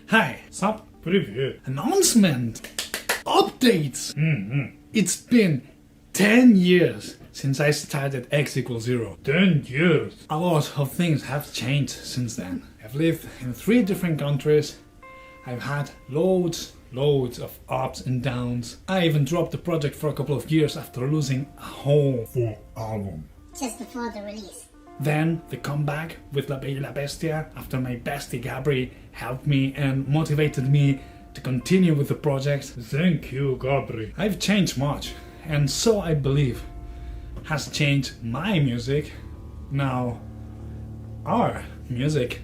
Hi, sup? Привет. Announcement. Updates. It's been 10 years since I started X equals 0. 10 years. A lot of things have changed since then. I've lived in 3 different countries. I've had loads of ups and downs. I even dropped the project for a couple of years after losing a whole full album. Just before the release. Then the comeback with La Bella y la Bestia after my bestie Gabri helped me and motivated me to continue with the project. Thank you, Gabri. I've changed much, and so I believe has changed my music. Now, our music.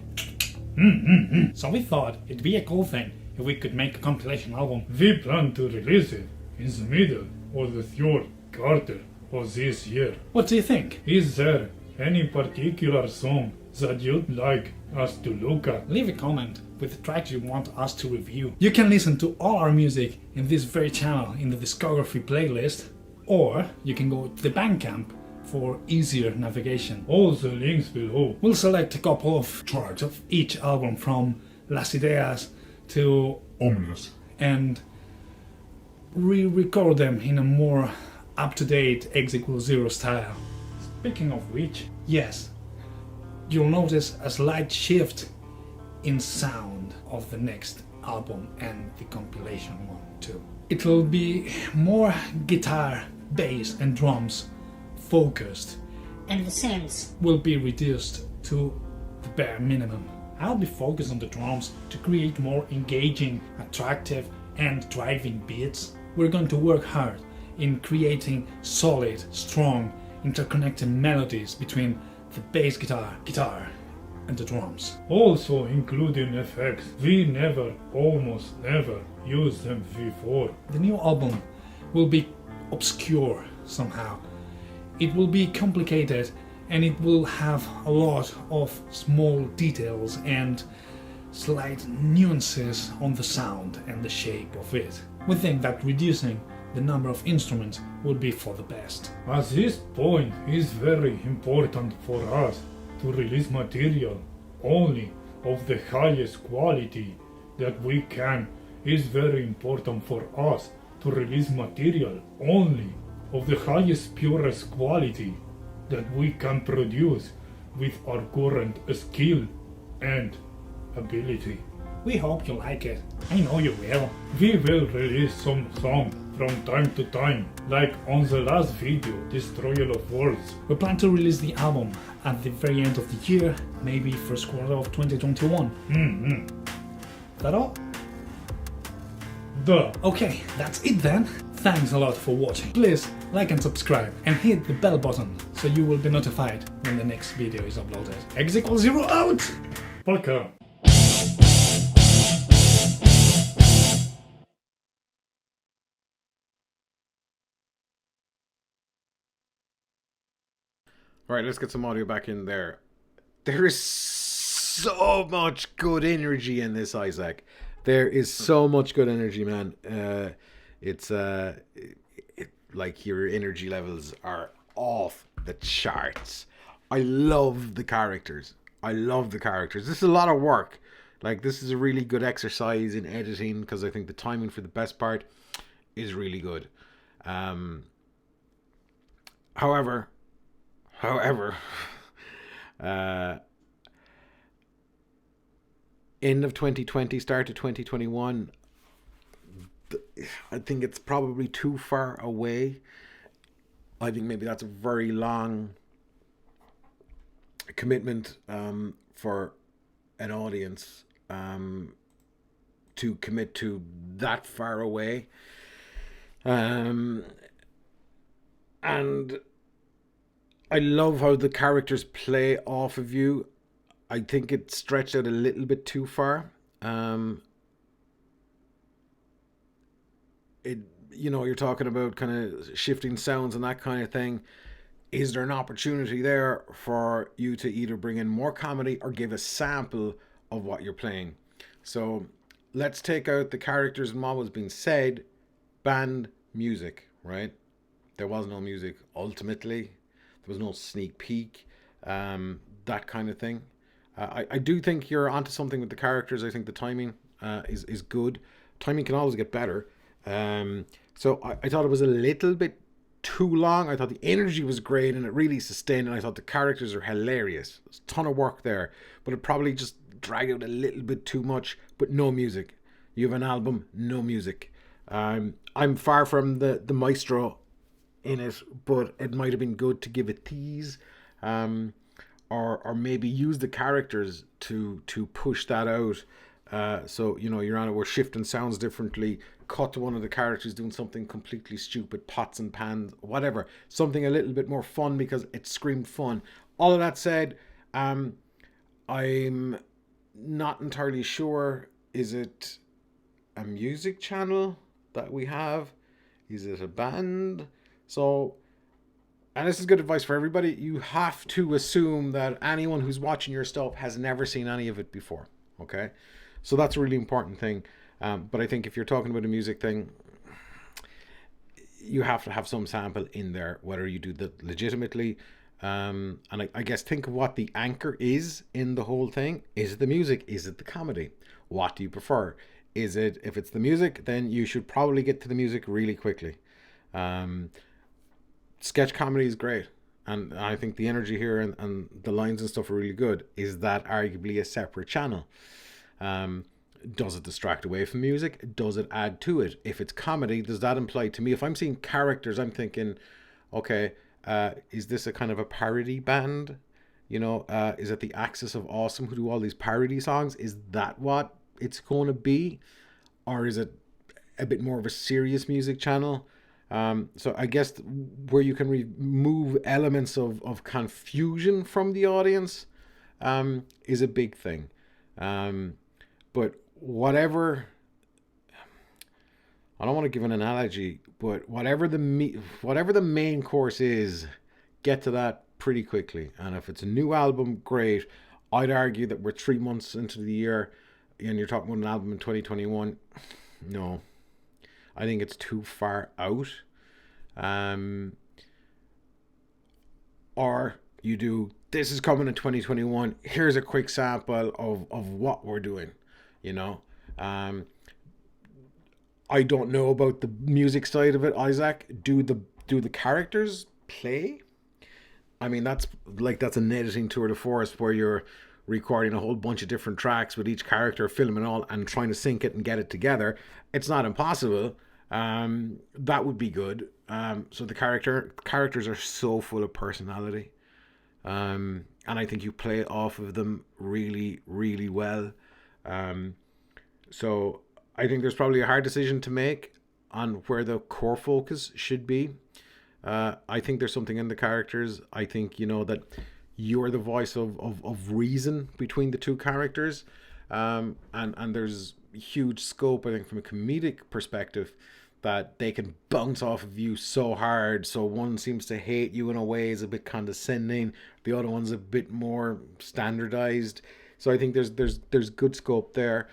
So we thought it'd be a cool thing if we could make a compilation album. We plan to release it in the middle of the third quarter of this year. What do you think? Is there any particular song that you'd like us to look at? Leave a comment with the tracks you want us to review. You can listen to all our music in this very channel in the discography playlist, or you can go to the Bandcamp for easier navigation. All the links below. We'll select a couple of tracks of each album from Las Ideas to Omnibus and re-record them in a more up-to-date X equals 0 style. Speaking of which, yes, you'll notice a slight shift in sound of the next album and the compilation one too. It'll be more guitar, bass and drums focused, and the sounds will be reduced to the bare minimum. I'll be focused on the drums to create more engaging, attractive and driving beats. We're going to work hard in creating solid, strong, interconnected melodies between the bass guitar, and the drums. Also including effects. We almost never used them before. The new album will be obscure somehow. It will be complicated and it will have a lot of small details and slight nuances on the sound and the shape of it. We think that reducing the number of instruments will be for the best. At this point, it's very important for us to release material only of the highest quality that we can. It's very important for us to release material only of the highest, purest quality that we can produce with our current skill and ability. We hope you like it. I know you will. We will release some songs from time to time, like on the last video, Destroyer of Worlds. We plan to release the album at the very end of the year, maybe first quarter of 2021. That all? Duh. Okay, that's it then. Thanks a lot for watching. Please like and subscribe and hit the bell button so you will be notified when the next video is uploaded. X=0 out! Пока. All right, let's get some audio back in there. There is so much good energy in this, Isaac. There is so much good energy, man. It's like your energy levels are off the charts. I love the characters. This is a lot of work. Like, this is a really good exercise in editing because I think the timing for the best part is really good. However, end of 2020, start of 2021, I think it's probably too far away. I think maybe that's a very long commitment for an audience to commit to that far away. And I love how the characters play off of you. I think it stretched out a little bit too far. You're talking about kind of shifting sounds and that kind of thing. Is there an opportunity there for you to either bring in more comedy or give a sample of what you're playing? So let's take out the characters and what was being said. Band music, right? There was no music ultimately. There was no sneak peek, that kind of thing. I do think you're onto something with the characters. I think the timing is good. Timing can always get better. So I thought it was a little bit too long. I thought the energy was great and it really sustained, and I thought the characters are hilarious. There's a ton of work there, but it probably just dragged out a little bit too much, but no music. You have an album, no music. I'm far from the maestro in it, but it might have been good to give a tease, or maybe use the characters to push that out. So you're on it, we're shifting sounds differently, cut to one of the characters doing something completely stupid, pots and pans, whatever, something a little bit more fun because it screamed fun. All of that said, I'm not entirely sure, is it a music channel that we have? Is it a band? So, and this is good advice for everybody, you have to assume that anyone who's watching your stuff has never seen any of it before, okay? So that's a really important thing. But I think if you're talking about a music thing, you have to have some sample in there, whether you do that legitimately. And I guess think of what the anchor is in the whole thing. Is it the music? Is it the comedy? What do you prefer? Is it, if it's the music, then you should probably get to the music really quickly. Sketch comedy is great. and I think the energy here and the lines and stuff are really good, is that arguably a separate channel. Does it distract away from music? Does it add to it? If it's comedy, does that imply to me, if I'm seeing characters, I'm thinking, okay, is this a kind of a parody band? You know, is it the Axis of Awesome who do all these parody songs? Is that what it's going to be? Or is it a bit more of a serious music channel? So I guess where you can remove elements of confusion from the audience is a big thing. But whatever, I don't want to give an analogy, but whatever the main course is, get to that pretty quickly. And if it's a new album, great. I'd argue that we're 3 months into the year and you're talking about an album in 2021. No, I think it's too far out. Or you do, this is coming in 2021. Here's a quick sample of what we're doing. You know, I don't know about the music side of it, Isaac. Do the characters play? I mean, that's an editing tour de force where you're recording a whole bunch of different tracks with each character, filming all and trying to sync it and get it together. It's not impossible. That would be good. So the characters are so full of personality. And I think you play off of them really, really well. So I think there's probably a hard decision to make on where the core focus should be. I think there's something in the characters. I think, you know, that you're the voice of reason between the two characters. And there's huge scope, I think, from a comedic perspective, that they can bounce off of you so hard. So one seems to hate you in a way, is a bit condescending. The other one's a bit more standardized. So I think there's good scope there.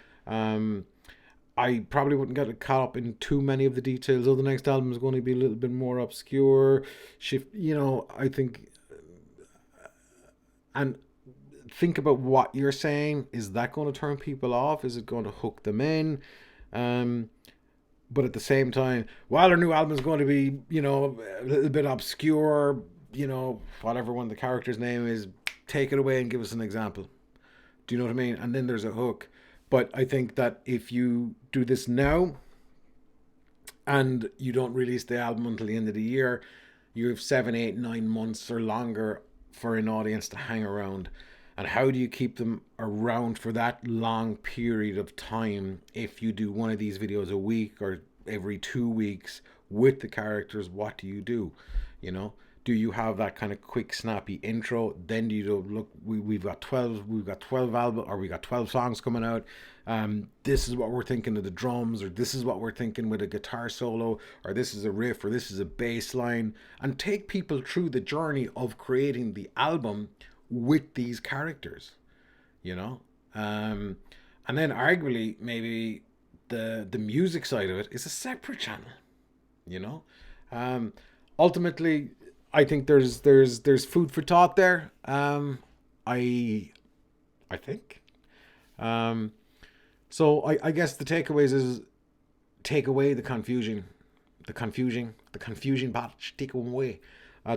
I probably wouldn't get caught up in too many of the details. Oh, the next album is going to be a little bit more obscure. You know, I think, and think about what you're saying. Is that going to turn people off? Is it going to hook them in? But at the same time, while our new album is going to be, you know, a little bit obscure, you know, whatever one of the character's name is, take it away and give us an example. Do you know what I mean? And then there's a hook. But I think that if you do this now and you don't release the album until the end of the year, you have 7, 8, 9 months or longer for an audience to hang around. And how do you keep them around for that long period of time if you do one of these videos a week or every 2 weeks with the characters? What do you do? You know, do you have that kind of quick snappy intro? Then do you do, look, we've got 12 albums, or we got 12 songs coming out. This is what we're thinking of the drums, or this is what we're thinking with a guitar solo, or this is a riff, or this is a bass line, and take people through the journey of creating the album with these characters, you know. And then arguably maybe the music side of it is a separate channel, you know. Ultimately, I think there's food for thought there. I think. So I guess the takeaways is take away the confusion, batch, take away.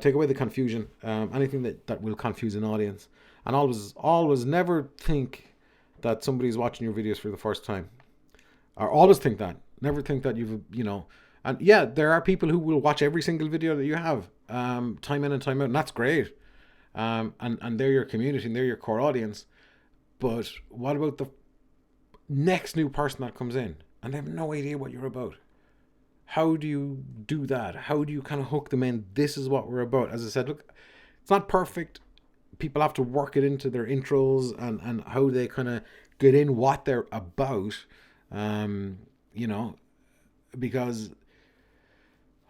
Take away the confusion, anything that will confuse an audience. And always never think that somebody's watching your videos for the first time. Or always think that. Never think that you've, you know. And yeah, there are people who will watch every single video that you have, time in and time out, and that's great. And they're your community and they're your core audience. But what about the next new person that comes in and they have no idea what you're about? How do you do that? How do you kind of hook them in? This is what we're about. As I said, look, it's not perfect. People have to work it into their intros and how they kind of get in what they're about, you know, because,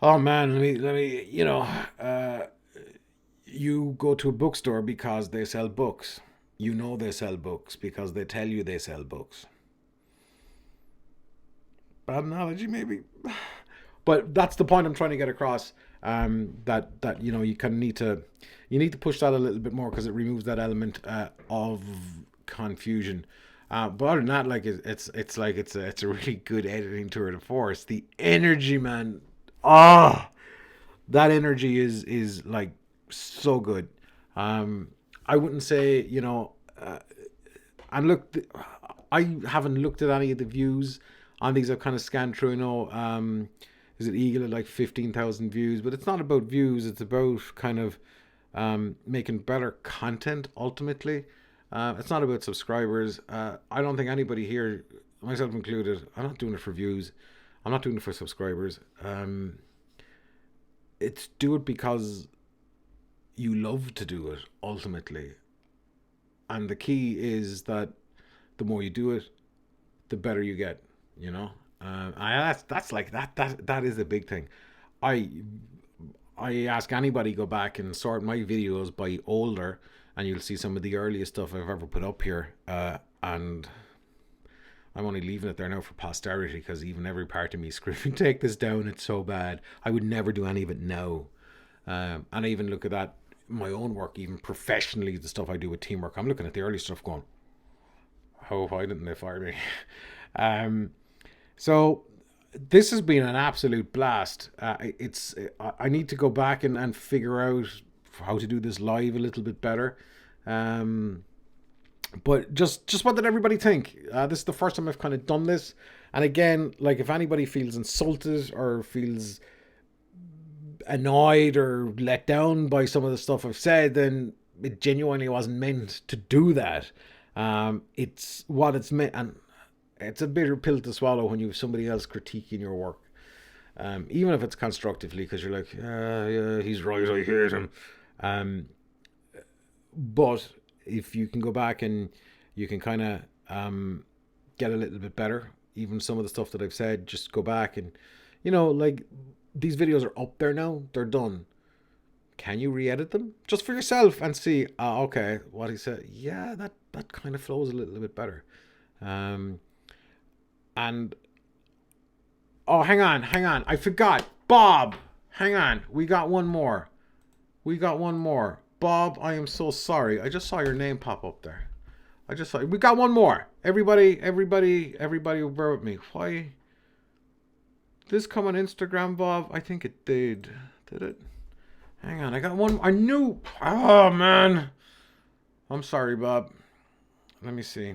oh man, let me, you know, you go to a bookstore because they sell books. You know they sell books because they tell you they sell books. Bad analogy, maybe. But that's the point I'm trying to get across. That you know, you kind of need to push that a little bit more because it removes that element of confusion. But other than that, like it's a really good editing tour de force. The energy, man. That energy is like so good. I wouldn't say, you know, and look, I haven't looked at any of the views on these. I've kind of scanned through, you know, is it Eagle at like 15,000 views? But it's not about views. It's about kind of making better content ultimately. It's not about subscribers. I don't think anybody here, myself included, I'm not doing it for views. I'm not doing it for subscribers. It's do it because you love to do it ultimately. And the key is that the more you do it, the better you get, you know. That's like that is a big thing. I ask anybody go back and sort my videos by older, and you'll see some of the earliest stuff I've ever put up here, and I'm only leaving it there now for posterity, because even every part of me screaming, take this down, it's so bad. I would never do any of it now. And I even look at that, my own work, even professionally, the stuff I do with teamwork. I'm looking at the early stuff going, why didn't they fire me? So this has been an absolute blast. I need to go back and figure out how to do this live a little bit better. But just what did everybody think? This is the first time I've kind of done this. And again, like, if anybody feels insulted or feels annoyed or let down by some of the stuff I've said, then it genuinely wasn't meant to do that. It's what it's meant, and it's a bitter pill to swallow when you have somebody else critiquing your work, even if it's constructively, because you're like, yeah, he's right, I hate him. But if you can go back and you can kind of get a little bit better, even some of the stuff that I've said, just go back and, you know, like, these videos are up there now, they're done. Can you re-edit them just for yourself and see, okay, what he said, yeah, that kind of flows a little bit better. And oh, hang on, I forgot, Bob, hang on, we got one more. Bob, I am so sorry. I just saw your name pop up there. We got one more. Everybody will bear with me. Why? This come on Instagram, Bob? I think it did. Did it? Hang on, I got one. I knew. Oh, man. I'm sorry, Bob. Let me see.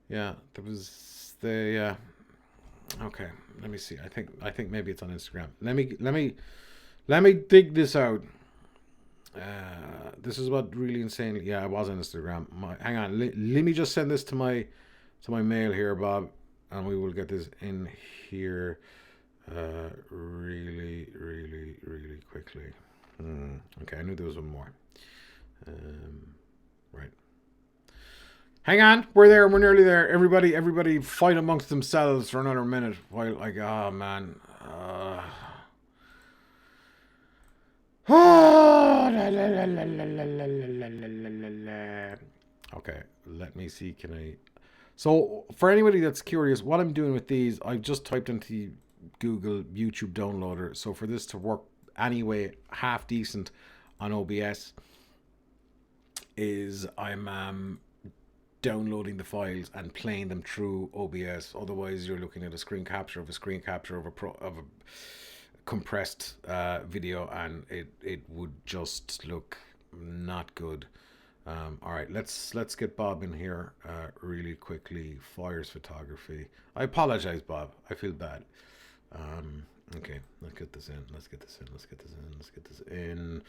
Yeah, there was the, okay, let me see. I think maybe it's on Instagram. Let me dig this out. This is what really insane. Yeah, I was on Instagram. Hang on. Let me just send this to my mail here, Bob, and we will get this in here really quickly. Okay, I knew there was one more. Right. Hang on, we're there. We're nearly there. Everybody, fight amongst themselves for another minute. While, like, oh man. Okay, let me see. Can I? So, for anybody that's curious, what I'm doing with these, I've just typed into Google YouTube downloader. So for this to work anyway, half decent on OBS, is I'm downloading the files and playing them through OBS. Otherwise, you're looking at a screen capture of a compressed video, and it would just look not good. All right, let's get Bob in here really quickly. Fires photography. I apologize, Bob. I feel bad. Okay, let's get this in.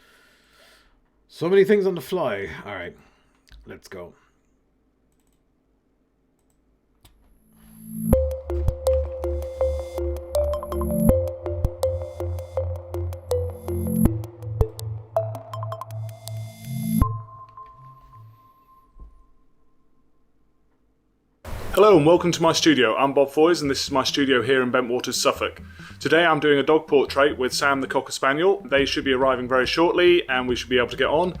So many things on the fly. All right, let's go. Hello and welcome to my studio. I'm Bob Foys and this is my studio here in Bentwaters, Suffolk. Today I'm doing a dog portrait with Sam the Cocker Spaniel. They should be arriving very shortly and we should be able to get on.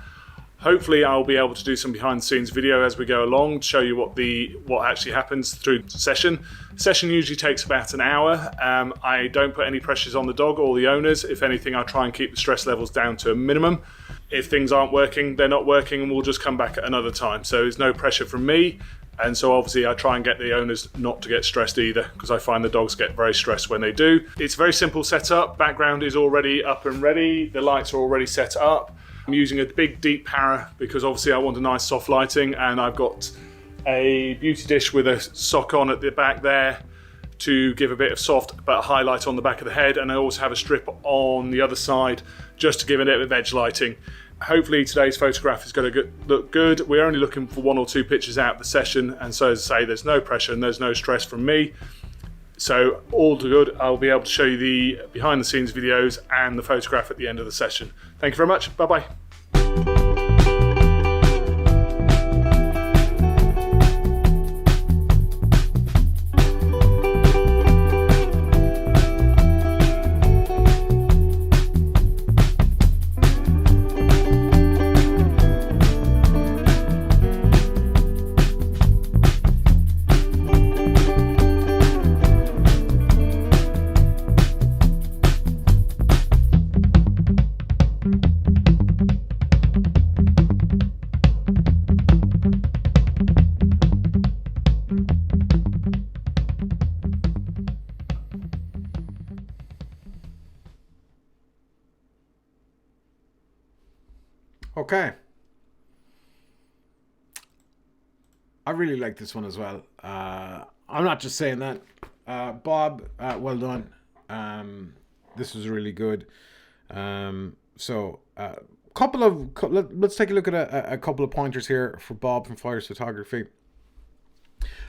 Hopefully I'll be able to do some behind the scenes video as we go along to show you what actually happens through the session. The session usually takes about an hour. I don't put any pressures on the dog or the owners. If anything, I try and keep the stress levels down to a minimum. If things aren't working, they're not working and we'll just come back at another time. So there's no pressure from me. And so obviously I try and get the owners not to get stressed either, because I find the dogs get very stressed when they do. It's a very simple setup. Background is already up and ready. The lights are already set up. I'm using a big deep para because obviously I want a nice soft lighting, and I've got a beauty dish with a sock on at the back there to give a bit of soft but highlight on the back of the head, and I also have a strip on the other side just to give it a bit of edge lighting. Hopefully today's photograph is going to look good. We're only looking for 1 or 2 pictures out of the session, and so as I say, there's no pressure and there's no stress from me. So all good. I'll be able to show you the behind the scenes videos and the photograph at the end of the session. Thank you very much. Bye bye. Okay. I really like this one as well. I'm not just saying that. Bob, well done. This was really good. Let's take a look at a couple of pointers here for Bob from Flyers Photography.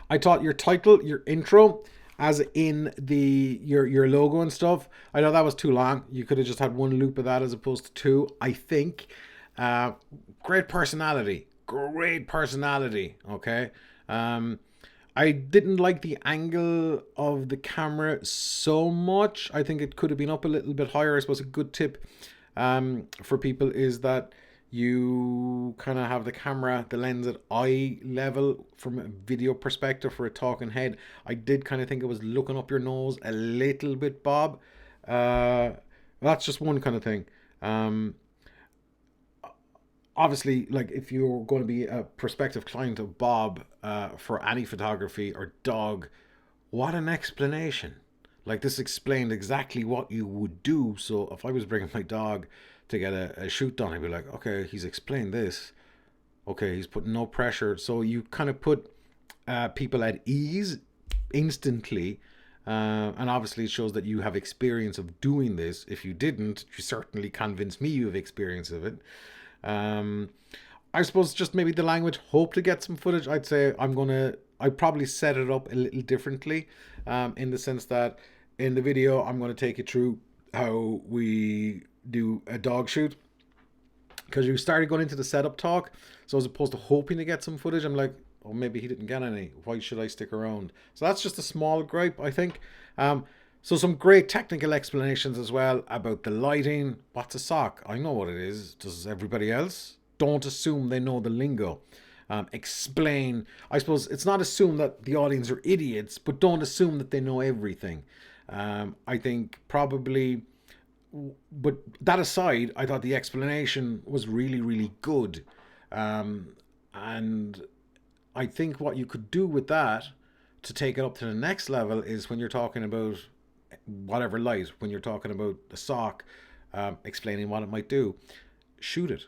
I thought your title, your intro, as in your logo and stuff, I know that was too long. You could have just had 1 loop of that as opposed to 2. I think great personality, okay. I didn't like the angle of the camera so much. I think it could have been up a little bit higher. I suppose a good tip for people is that you kind of have the camera, the lens at eye level from a video perspective for a talking head. I did kind of think it was looking up your nose a little bit, Bob. That's just one kind of thing. Obviously, like if you're going to be a prospective client of Bob for any photography or dog, what an explanation. Like this explained exactly what you would do. So if I was bringing my dog to get a shoot done, I'd be like, okay, he's explained this. Okay, he's putting no pressure. So you kind of put people at ease instantly. And obviously it shows that you have experience of doing this. If you didn't, you certainly convinced me you have experience of it. I suppose just maybe the language, hope to get some footage. I'd say I probably set it up a little differently, in the sense that in the video I'm going to take you through how we do a dog shoot, because you started going into the setup talk. So as opposed to hoping to get some footage, I'm like, oh, maybe he didn't get any, why should I stick around? So that's just a small gripe, I think. So some great technical explanations as well about the lighting. What's a sock? I know what it is. Does everybody else? Don't assume they know the lingo. Explain. I suppose it's not assume that the audience are idiots, but don't assume that they know everything. I think probably, but that aside, I thought the explanation was really, really good. And I think what you could do with that to take it up to the next level is when you're talking about whatever light, when you're talking about the sock, explaining what it might do, shoot it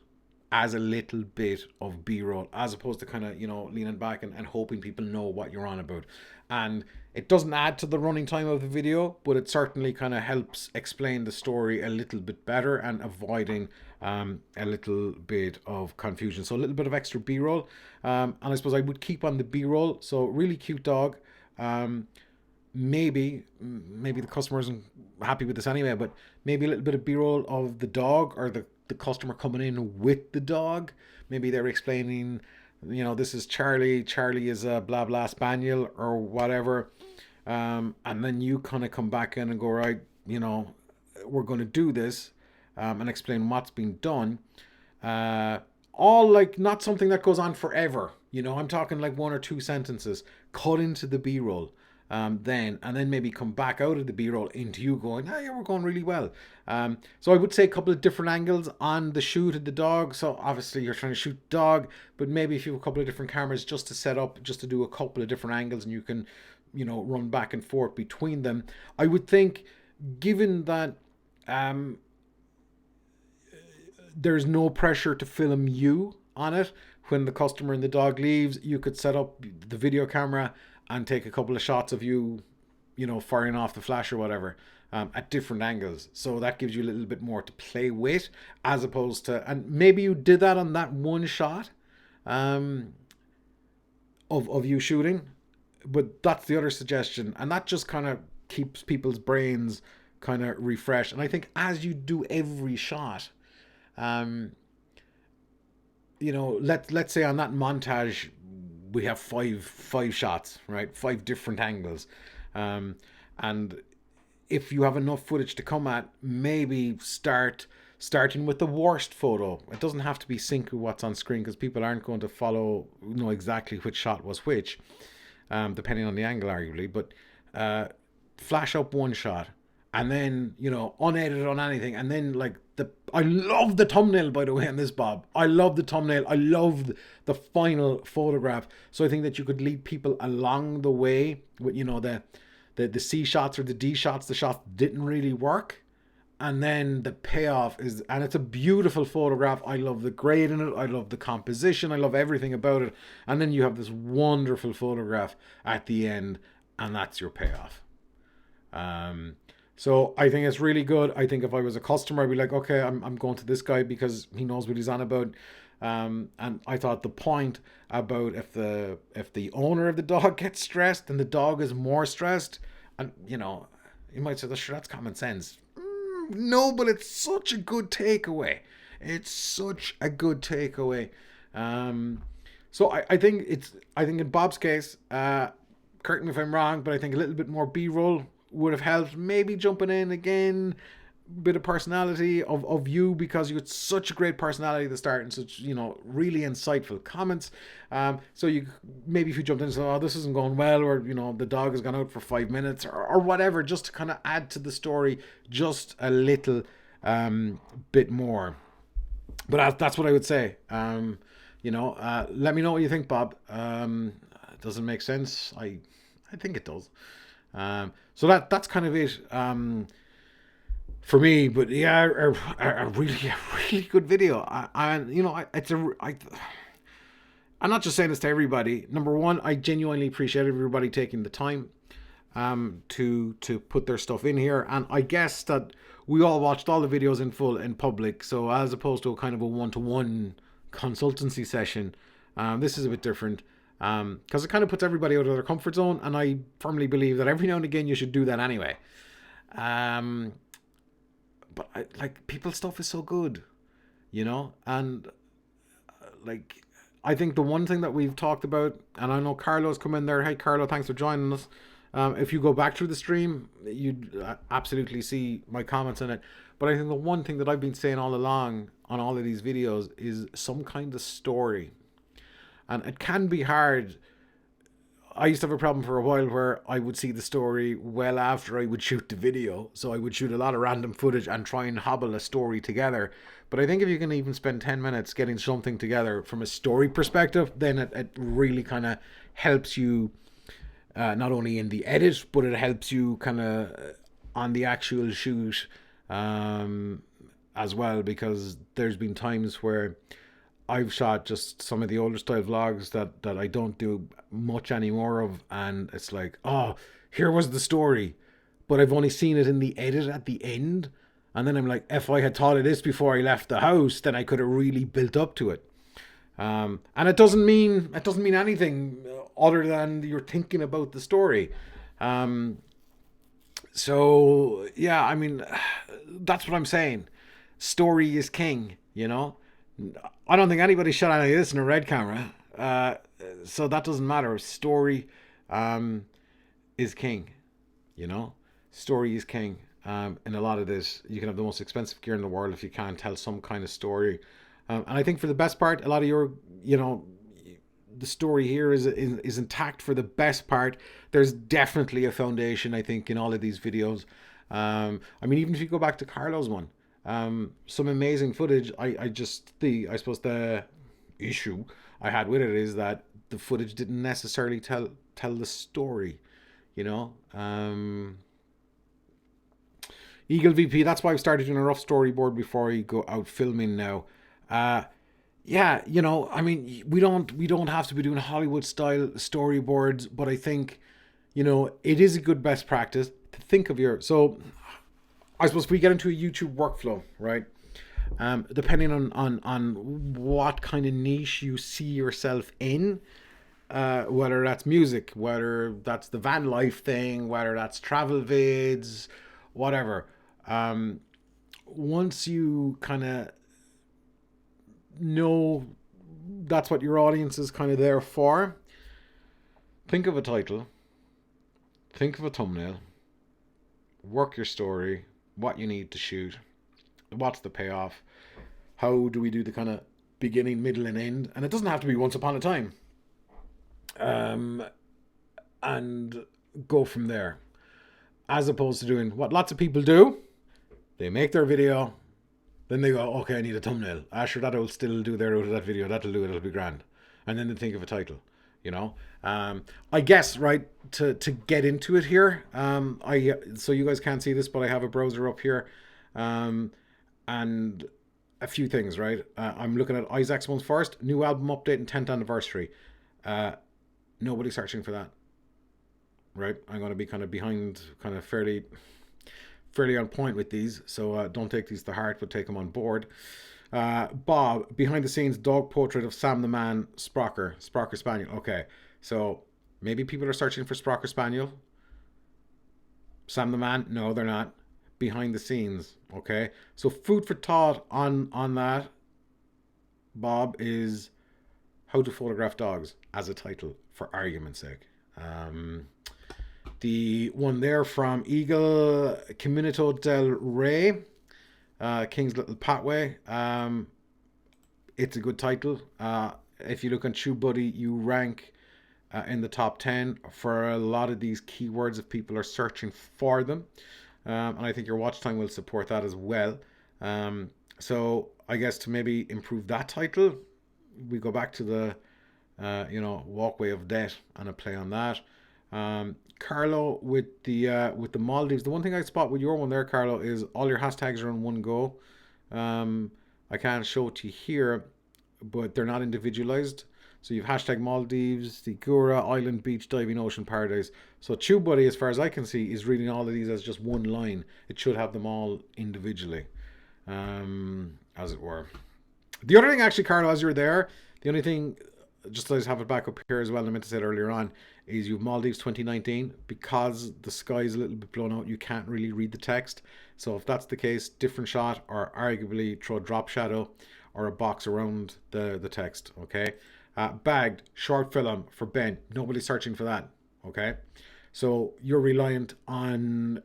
as a little bit of B-roll, as opposed to kind of, leaning back and hoping people know what you're on about. And it doesn't add to the running time of the video, but it certainly kind of helps explain the story a little bit better and avoiding a little bit of confusion. So a little bit of extra B-roll. And I suppose I would keep on the B-roll. So really cute dog. Maybe the customer isn't happy with this anyway, but maybe a little bit of B-roll of the dog, or the customer coming in with the dog. Maybe they're explaining, this is Charlie is a blah blah spaniel or whatever, and then you kind of come back in and go, right, we're going to do this, and explain what's being done. All like not something that goes on forever. I'm talking like 1 or 2 sentences cut into the B-roll. then, and then maybe come back out of the B-roll into you going, oh yeah, we're going really well. So I would say a couple of different angles on the shoot of the dog. So obviously you're trying to shoot dog, but maybe if you have a couple of different cameras just to set up, just to do a couple of different angles, and you can, you know, run back and forth between them. I would think, given that there's no pressure to film you on it, when the customer and the dog leaves, you could set up the video camera and take a couple of shots of you, you know, firing off the flash or whatever, at different angles. So that gives you a little bit more to play with, as opposed to, and maybe you did that on that one shot of you shooting, but that's the other suggestion. And that just kind of keeps people's brains kind of refreshed. And I think as you do every shot, you know, let's say on that montage we have five shots, right? 5 different angles, and if you have enough footage to come at, maybe starting with the worst photo. It doesn't have to be sync with what's on screen, because people aren't going to know exactly which shot was which, depending on the angle, arguably. But flash up one shot, and then, you know, unedited on anything, and then like I love the thumbnail, by the way, on this, Bob. I love the thumbnail. I love the final photograph. So I think that you could lead people along the way with, you know, the C shots or the D shots, the shots didn't really work, and then the payoff is, and it's a beautiful photograph. I love the grade in it. I love the composition. I love everything about it. And then you have this wonderful photograph at the end, and that's your payoff. So I think it's really good. I think if I was a customer, I'd be like, okay, I'm going to this guy because he knows what he's on about. And I thought the point about if the owner of the dog gets stressed and the dog is more stressed, and, you know, you might say, sure, that's common sense. No, but it's such a good takeaway. It's such a good takeaway. So I think in Bob's case, correct me if I'm wrong, but I think a little bit more B-roll would have helped. Maybe jumping in again, bit of personality of you, because you had such a great personality at the start and such, you know, really insightful comments. So you maybe if you jumped in and said, oh, this isn't going well, or, you know, the dog has gone out for 5 minutes, or whatever, just to kind of add to the story just a little bit more. But that's what I would say. You know, let me know what you think, Bob. Does it make sense? I think it does. So that's kind of it for me. But yeah, a really good video. You know, I'm not just saying this to everybody. Number one, I genuinely appreciate everybody taking the time to put their stuff in here, and I guess that we all watched all the videos in full in public. So as opposed to a kind of a one-to-one consultancy session, this is a bit different. Because it kind of puts everybody out of their comfort zone, and I firmly believe that every now and again you should do that anyway. But like, people's stuff is so good, you know, and like, I think the one thing that we've talked about, and I know Carlo's come in there. Hey Carlo, thanks for joining us. If you go back through the stream, you'd absolutely see my comments in it. But I think the one thing that I've been saying all along on all of these videos is some kind of story. And it can be hard. I used to have a problem for a while where I would see the story well after I would shoot the video. So I would shoot a lot of random footage and try and hobble a story together. But I think if you can even spend 10 minutes getting something together from a story perspective, then it really kind of helps you, not only in the edit, but it helps you kind of on the actual shoot as well. Because there's been times where I've shot just some of the older style vlogs that I don't do much anymore of, and it's like, oh, here was the story, but I've only seen it in the edit at the end, and then I'm like, if I had thought of this before I left the house, then I could have really built up to it. And it doesn't mean anything other than you're thinking about the story. So yeah, I mean, that's what I'm saying. Story is king, you know. I don't think anybody shot any of this in a red camera, so that doesn't matter. Story is king, you know. Story is king. In a lot of this, you can have the most expensive gear in the world if you can't tell some kind of story. And I think for the best part, a lot of your, you know, the story here is intact for the best part. There's definitely a foundation, I think, in all of these videos. I mean, even if you go back to Carlo's one, some amazing footage. I suppose the issue I had with it is that the footage didn't necessarily tell the story, you know. Eagle VP, that's why I've started doing a rough storyboard before you go out filming now. Yeah, you know, I mean, we don't have to be doing Hollywood style storyboards, but I think, you know, it is a good best practice to think of so I suppose if we get into a YouTube workflow, right? Depending on what kind of niche you see yourself in, whether that's music, whether that's the van life thing, whether that's travel vids, whatever. Once you kind of know that's what your audience is kind of there for, think of a title, think of a thumbnail, work your story, what you need to shoot, what's the payoff, how do we do the kind of beginning, middle, and end, and it doesn't have to be once upon a time, and go from there, as opposed to doing what lots of people do. They make their video, then they go, okay, I need a thumbnail. Sure, that'll still do there out of that video. That'll do it. It'll be grand. And then they think of a title, you know. I guess, right, to get into it here, so you guys can't see this, but I have a browser up here, and a few things, right. I'm looking at Isaac's ones first. New album update and 10th anniversary. Nobody's searching for that, right. I'm going to be kind of behind, kind of fairly on point with these, so don't take these to heart, but take them on board. Bob, behind the scenes dog portrait of Sam the Man, Sprocker Spaniel. Okay, so maybe people are searching for Sprocker Spaniel. Sam the Man, no, they're not. Behind the scenes, okay. So food for thought on that, Bob, is how to photograph dogs as a title, for argument's sake. The one there from Eagle, Camino del Rey, King's Little Pathway. It's a good title. If you look on TubeBuddy, you rank in the top 10 for a lot of these keywords if people are searching for them. And I think your watch time will support that as well. So I guess to maybe improve that title, we go back to the, Walkway of Death and a play on that. Carlo with the Maldives. The one thing I spot with your one there, Carlo, is all your hashtags are in one go. I can't show it to you here, but they're not individualized. So you've hashtag Maldives, the Gura, Island, Beach, Diving, Ocean, Paradise. So TubeBuddy, as far as I can see, is reading all of these as just one line. It should have them all individually, as it were. The other thing, actually, Carlo, as you're there, the only thing, just let's have it back up here as well, I meant to say it earlier on, is you've Maldives 2019. Because the sky is a little bit blown out, you can't really read the text. So if that's the case, different shot, or arguably throw a drop shadow or a box around the text, okay? Bagged, short film for Ben. Nobody's searching for that, okay? So you're reliant on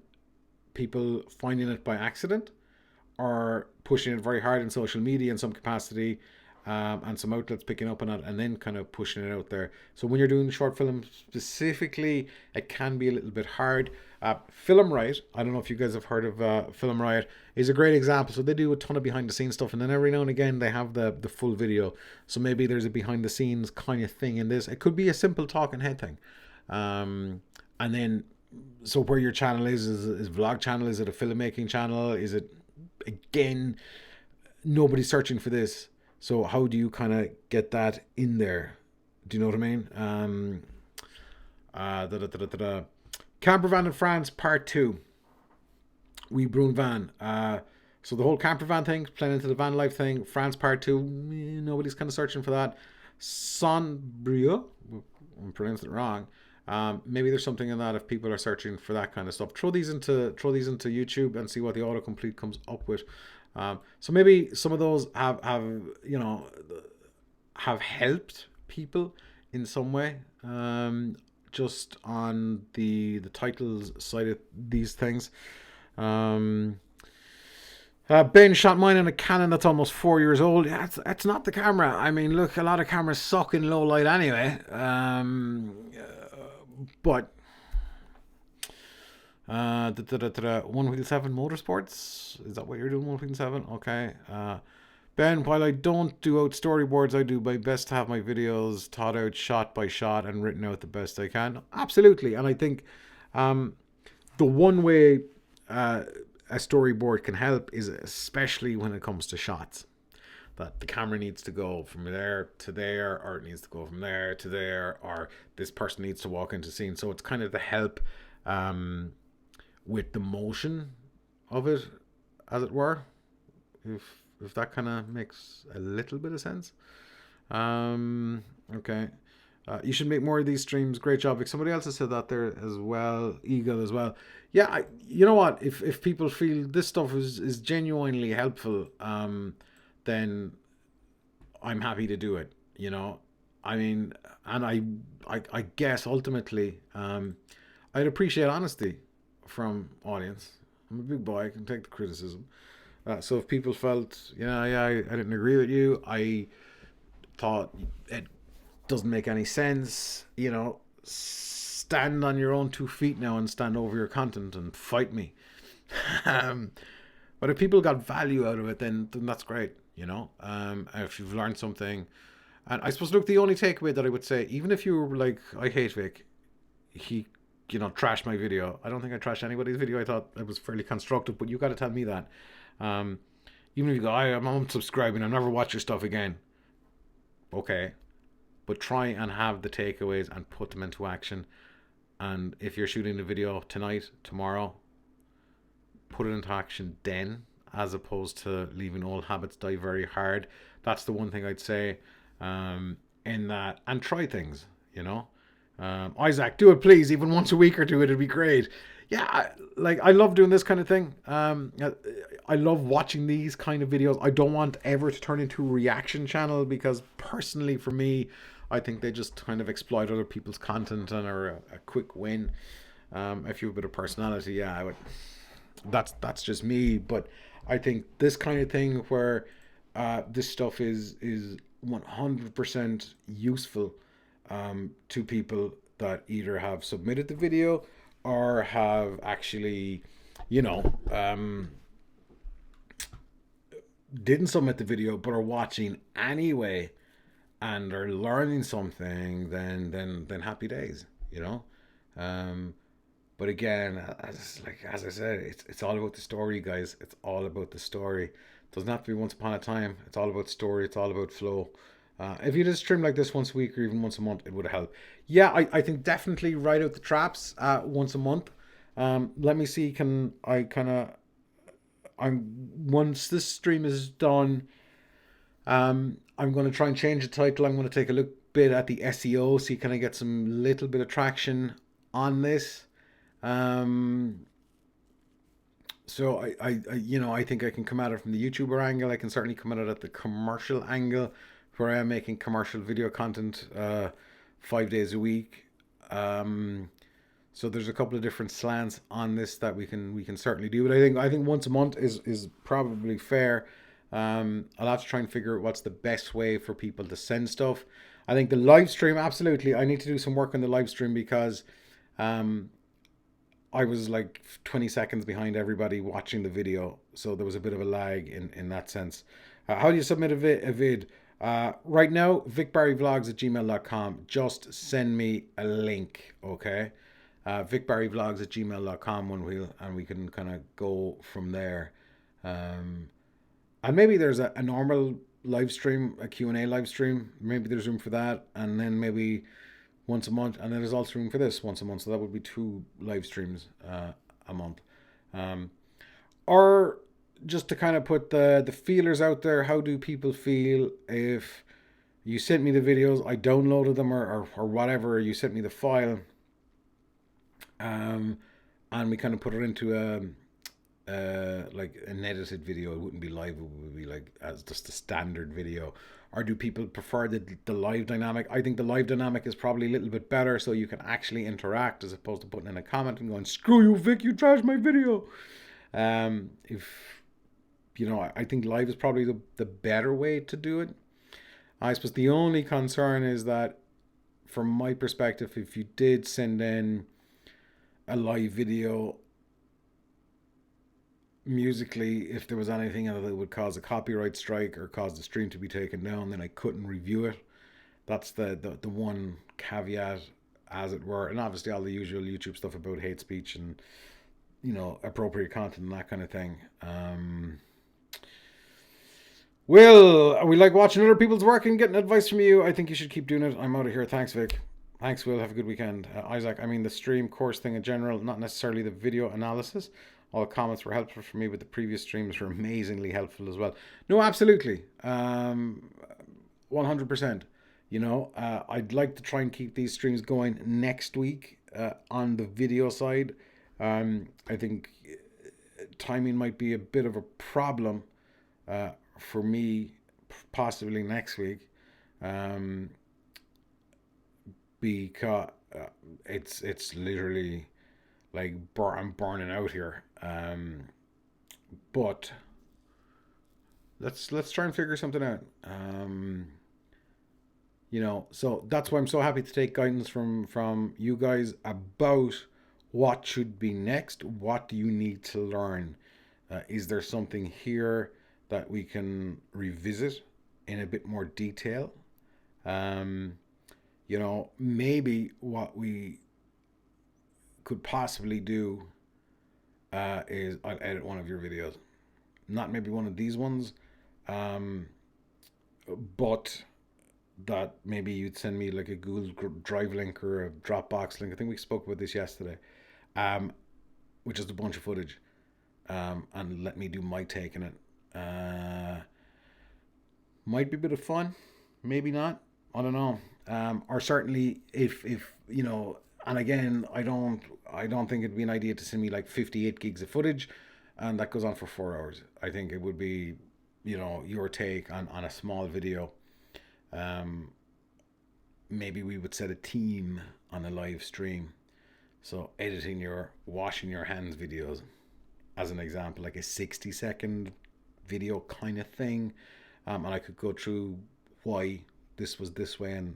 people finding it by accident or pushing it very hard in social media in some capacity, and some outlets picking up on it and then kind of pushing it out there. So when you're doing short film specifically, it can be a little bit hard. Film Riot, I don't know if you guys have heard of Film Riot, is a great example. So they do a ton of behind the scenes stuff, and then every now and again they have the full video. So maybe there's a behind the scenes kind of thing in this. It could be a simple talking head thing. And then, so where your channel is vlog channel, is it a filmmaking channel? Is it, again, nobody's searching for this. So how do you kind of get that in there? Do you know what I mean? Camper van in France, part 2. We Brune van. So the whole camper van thing, playing into the van life thing, France part 2, nobody's kind of searching for that. Sonbrio, I'm pronouncing it wrong. Maybe there's something in that if people are searching for that kind of stuff. Throw these into YouTube and see what the autocomplete comes up with. So maybe some of those have helped people in some way, just on the titles side of these things. Ben shot mine in a Canon that's almost 4 years old. Yeah, it's not the camera. I mean, look, a lot of cameras suck in low light anyway. But One Wheel 7 Motorsports, is that what you're doing? 1 Wheel 7, okay. Ben, while I don't do out storyboards, I do my best to have my videos thought out shot by shot and written out the best I can. Absolutely. And I think the one way a storyboard can help is especially when it comes to shots, that the camera needs to go from there to there, or it needs to go from there to there, or this person needs to walk into scene. So it's kind of the help with the motion of it, as it were, if that kind of makes a little bit of sense. Okay. You should make more of these streams. Great job. Like somebody else has said that there as well. Eagle as well. Yeah, you know what? If people feel this stuff is genuinely helpful, then I'm happy to do it. You know, I mean, and I guess ultimately, I'd appreciate honesty from audience. I'm a big boy. I can take the criticism. So if people felt, yeah, I didn't agree with you, I thought it doesn't make any sense, you know, stand on your own 2 feet now and stand over your content and fight me. But if people got value out of it, then that's great, you know. If you've learned something, and I suppose, look, the only takeaway that I would say, even if you were like, I hate Vic, he, you know, trashed my video. I don't think I trashed anybody's video. I thought it was fairly constructive, but you got to tell me that. Even if you go, I'm unsubscribing, I'll never watch your stuff again. Okay. But try and have the takeaways and put them into action. And if you're shooting the video tonight, tomorrow, put it into action then, as opposed to leaving old habits die very hard. That's the one thing I'd say in that. And try things, you know. Isaac, do it please, even once a week or two, it'd be great. Yeah, I love doing this kind of thing. I love watching these kind of videos. I don't want ever to turn into a reaction channel, because personally for me, I think they just kind of exploit other people's content and are a quick win. If you have a bit of personality, yeah, I would. That's just me. But I think this kind of thing where this stuff is 100% useful to people that either have submitted the video or have actually, you know, didn't submit the video but are watching anyway and are learning something, then happy days, you know. But again, as I said, it's all about the story, guys. It's all about the story. It doesn't have to be once upon a time. It's all about story. It's all about flow. If you just stream like this once a week or even once a month, it would help. Yeah, I think definitely write out the traps once a month. Let me see, once this stream is done, I'm going to try and change the title. I'm going to take a look bit at the SEO, see can I get some little bit of traction on this. So I think I can come at it from the YouTuber angle. I can certainly come at it at the commercial angle, where I am making commercial video content 5 days a week. So there's a couple of different slants on this that we can certainly do. But I think once a month is probably fair. I'll have to try and figure out what's the best way for people to send stuff. I think the live stream, absolutely. I need to do some work on the live stream, because I was like 20 seconds behind everybody watching the video. So there was a bit of a lag in that sense. How do you submit a vid? Right now, vicbarryvlogs@gmail.com. Just send me a link, okay? vicbarryvlogs@gmail.com, one wheel, and we can kind of go from there. And maybe there's a normal live stream, a Q&A live stream. Maybe there's room for that. And then maybe once a month. And then there's also room for this once a month. So that would be 2 live streams a month. Or just to kind of put the feelers out there, how do people feel if you sent me the videos, I downloaded them or whatever, you sent me the file, and we kind of put it into like an edited video. It wouldn't be live, it would be like as just a standard video. Or do people prefer the live dynamic? I think the live dynamic is probably a little bit better, so you can actually interact as opposed to putting in a comment and going, screw you Vic, you trashed my video. I think live is probably the better way to do it. I suppose the only concern is that, from my perspective, if you did send in a live video musically, if there was anything in it that would cause a copyright strike or cause the stream to be taken down, then I couldn't review it. That's the one caveat, as it were. And obviously all the usual YouTube stuff about hate speech and, appropriate content and that kind of thing. Will, we like watching other people's work and getting advice from you. I think you should keep doing it. I'm out of here. Thanks, Vic. Thanks, Will. Have a good weekend. Isaac, I mean the stream course thing in general, not necessarily the video analysis. All the comments were helpful for me, but the previous streams were amazingly helpful as well. No, absolutely. 100%. I'd like to try and keep these streams going next week on the video side. I think timing might be a bit of a problem for me, possibly next week, because it's literally like I'm burning out here. But let's try and figure something out. So that's why I'm so happy to take guidance from you guys about what should be next. What do you need to learn? Is there something here that we can revisit in a bit more detail? Maybe what we could possibly do is I'll edit one of your videos. Not maybe one of these ones, but that maybe you'd send me like a Google Drive link or a Dropbox link. I think we spoke about this yesterday, which is a bunch of footage, and let me do my take in it. Might be a bit of fun, maybe not. I don't know. Or certainly if and again, I don't think it'd be an idea to send me like 58 gigs of footage, and that goes on for 4 hours. I think it would be, your take on a small video. Maybe we would set a team on a live stream. So editing your washing your hands videos, as an example, like a 60-second video kind of thing. And I could go through why this was this way, and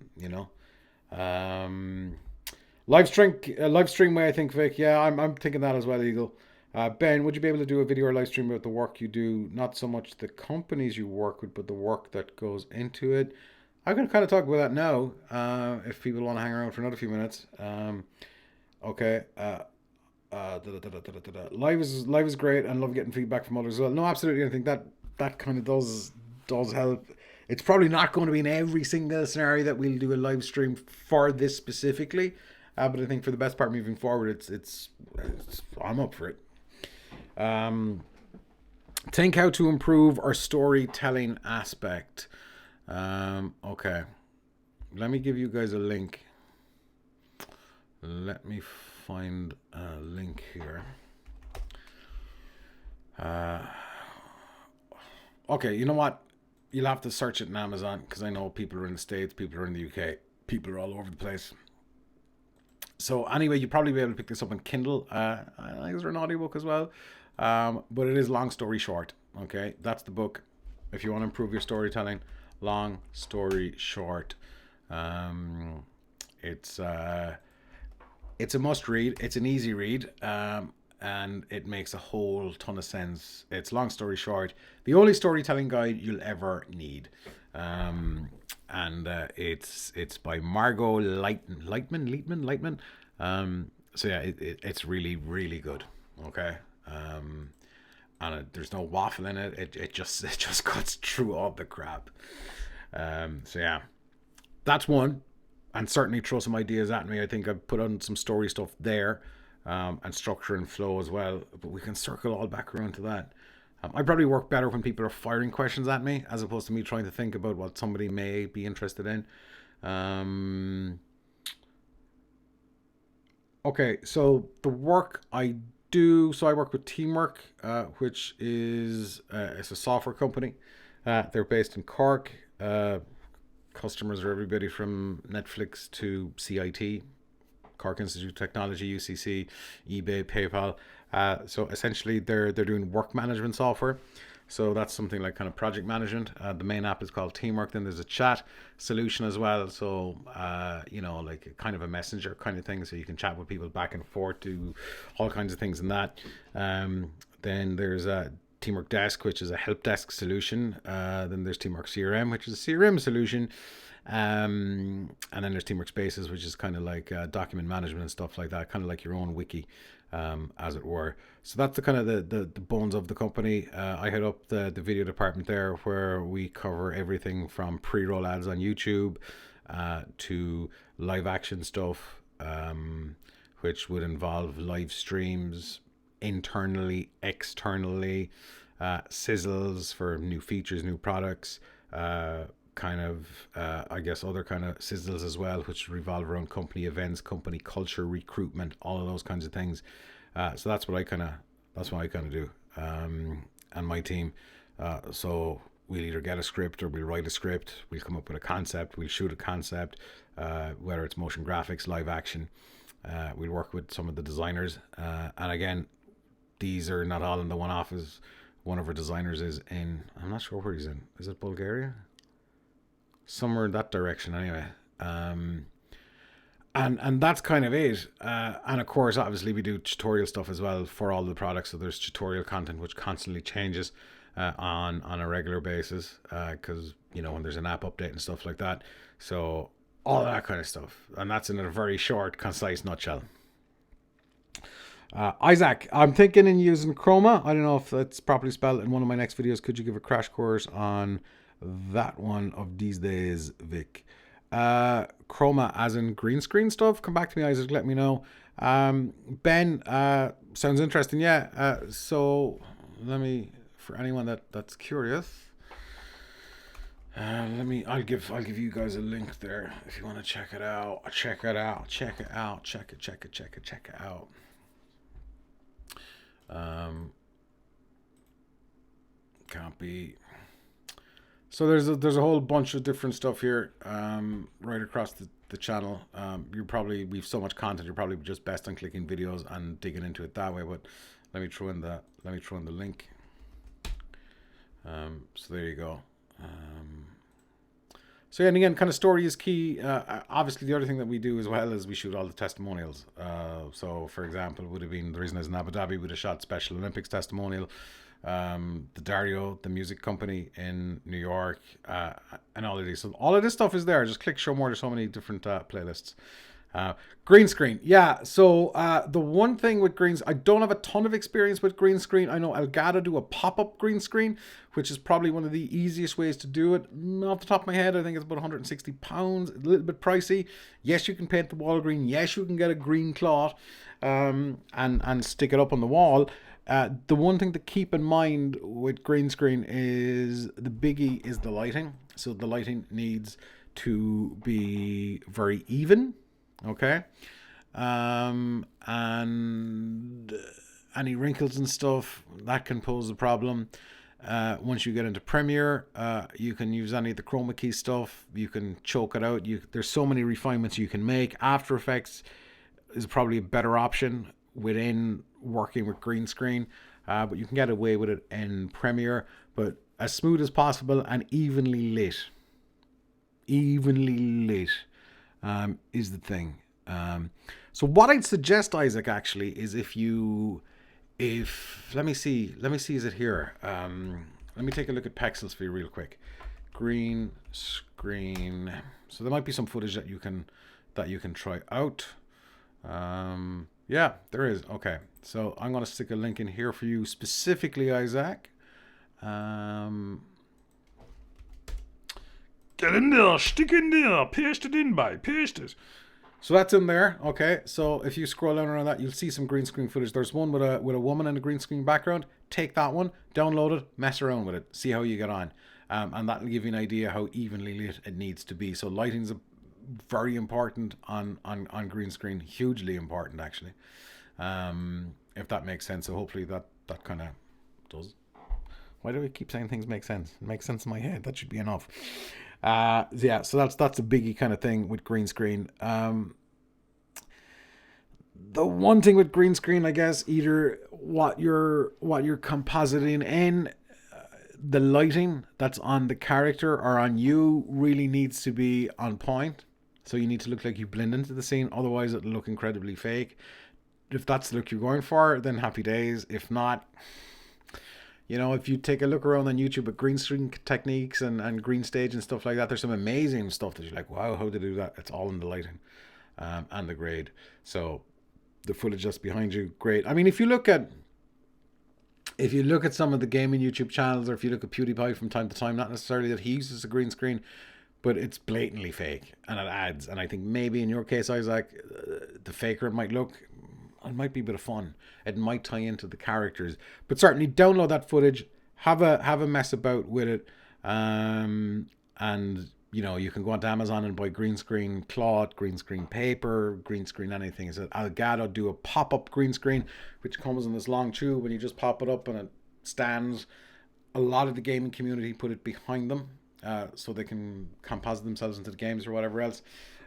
live stream way, I think, Vic. Yeah, I'm thinking that as well, Eagle. Ben, would you be able to do a video or live stream about the work you do? Not so much the companies you work with, but the work that goes into it. I'm going to kind of talk about that now, if people want to hang around for another few minutes. Okay. Live is great, and love getting feedback from others as well. No, absolutely. I think that kind of does help. It's probably not going to be in every single scenario that we'll do a live stream for this specifically, but I think for the best part moving forward, it's I'm up for it. Think how to improve our storytelling aspect. Okay, let me give you guys a link. Let me find a link here. Okay, you know what? You'll have to search it in Amazon, because I know people are in the States, people are in the UK, people are all over the place. So anyway, you'll probably be able to pick this up on Kindle. I think there's an audiobook as well. But it is Long Story Short. Okay, that's the book. If you want to improve your storytelling, Long Story Short. It's a must read. It's an easy read. And it makes a whole ton of sense. It's Long Story Short, the only storytelling guide you'll ever need. And it's by Margot Leitman. So yeah, it's really, really good. Okay. And there's no waffle in it. It just cuts through all the crap. So yeah, that's one. And certainly throw some ideas at me. I think I've put on some story stuff there. And structure and flow as well, but we can circle all back around to that. I probably work better when people are firing questions at me, as opposed to me trying to think about what somebody may be interested in. Okay, so the work I do, so I work with Teamwork, which is it's a software company. They're based in Cork. Customers are everybody from Netflix to CIT, Cork Institute of Technology, UCC, eBay, PayPal. So essentially they're doing work management software So that's something like kind of project management. The main app is called Teamwork. Then there's a chat solution as well. So, like kind of a messenger kind of thing. So you can chat with people back and forth, do all kinds of things in that. Then there's a Teamwork Desk, which is a help desk solution. Then there's Teamwork CRM, which is a CRM solution. And then there's Teamwork Spaces, which is kind of like document management and stuff like that, kind of like your own wiki, as it were. So that's the kind of the bones of the company. I head up the video department there, where we cover everything from pre-roll ads on YouTube to live action stuff, which would involve live streams internally, externally, sizzles for new features, new products, I guess other kind of sizzles as well, which revolve around company events, company culture, recruitment, all of those kinds of things. So that's what I kind of do, and my team. So we'll either get a script or we'll write a script. We'll come up with a concept. We'll shoot a concept, whether it's motion graphics, live action. We'll work with some of the designers, and again, these are not all in the one office. One of our designers is in, I'm not sure where he's in. Is it Bulgaria? Somewhere in that direction anyway. And that's kind of it. And of course, obviously we do tutorial stuff as well for all the products. So there's tutorial content which constantly changes on a regular basis, because when there's an app update and stuff like that. So all that kind of stuff. And that's in a very short, concise nutshell. Isaac, I'm thinking in using Chroma. I don't know if that's properly spelled. In one of my next videos, could you give a crash course on that one of these days, Vic? Chroma as in green screen stuff? Come back to me, Isaac, let me know. Ben, sounds interesting. Yeah. So let me, for anyone that's curious, I'll give you guys a link there if you want to check it out. Check it out. Copy. So there's a whole bunch of different stuff here, right across the channel. We've so much content, you're probably just best on clicking videos and digging into it that way. But let me throw in the link. So there you go. So and again, kind of story is key. Obviously, the other thing that we do as well is we shoot all the testimonials. So for example, it would have been the reason I was in Abu Dhabi, would have shot Special Olympics testimonial. The Dario, the music company in New York, and all of these. So all of this stuff is there. Just click show more. There's so many different playlists. Green screen. Yeah. So the one thing with greens, I don't have a ton of experience with green screen. I know Elgato do a pop-up green screen, which is probably one of the easiest ways to do it. Off the top of my head, I think it's about £160, a little bit pricey. Yes, you can paint the wall green. Yes, you can get a green cloth and stick it up on the wall. The one thing to keep in mind with green screen is the biggie is the lighting. So the lighting needs to be very even, okay? And any wrinkles and stuff, that can pose a problem. Once you get into Premiere, you can use any of the chroma key stuff. You can choke it out. There's so many refinements you can make. After Effects is probably a better option within working with green screen, but you can get away with it in Premiere. But as smooth as possible and evenly lit is the thing. So what I'd suggest, Isaac, actually, is if let me see, is it here? Let me take a look at Pexels for you real quick. Green screen. So there might be some footage that you can try out. Yeah, there is. Okay, so I'm going to stick a link in here for you specifically, Isaac. Get in there, stick in there, paste it in, paste it. So that's in there. Okay, so if you scroll down around that, you'll see some green screen footage. There's one with a woman in a green screen background. Take that one, download it, mess around with it, see how you get on, and that'll give you an idea how evenly lit it needs to be. So lighting's very important on green screen, hugely important actually, if that makes sense. So hopefully that kind of does. Why do we keep saying things make sense? It makes sense in my head. That should be enough. Yeah, so that's a biggie kind of thing with green screen. The one thing with green screen, I guess, either what you're compositing in, the lighting that's on the character or on you really needs to be on point. So you need to look like you blend into the scene. Otherwise, it'll look incredibly fake. If that's the look you're going for, then happy days. If not, you know, if you take a look around on YouTube at green screen techniques and green stage and stuff like that, there's some amazing stuff that you're like, wow, how did they do that? It's all in the lighting and the grade. So the footage that's behind you, great. I mean, if you look at some of the gaming YouTube channels, or if you look at PewDiePie from time to time, not necessarily that he uses a green screen, but it's blatantly fake and it adds. And I think maybe in your case, Isaac, the faker it might look, it might be a bit of fun. It might tie into the characters, but certainly download that footage, have a mess about with it, and you know, you can go onto Amazon and buy green screen cloth, green screen paper, green screen anything. So Elgato do a pop-up green screen, which comes in this long tube, and you just pop it up and it stands. A lot of the gaming community put it behind them, so they can composite themselves into the games or whatever else.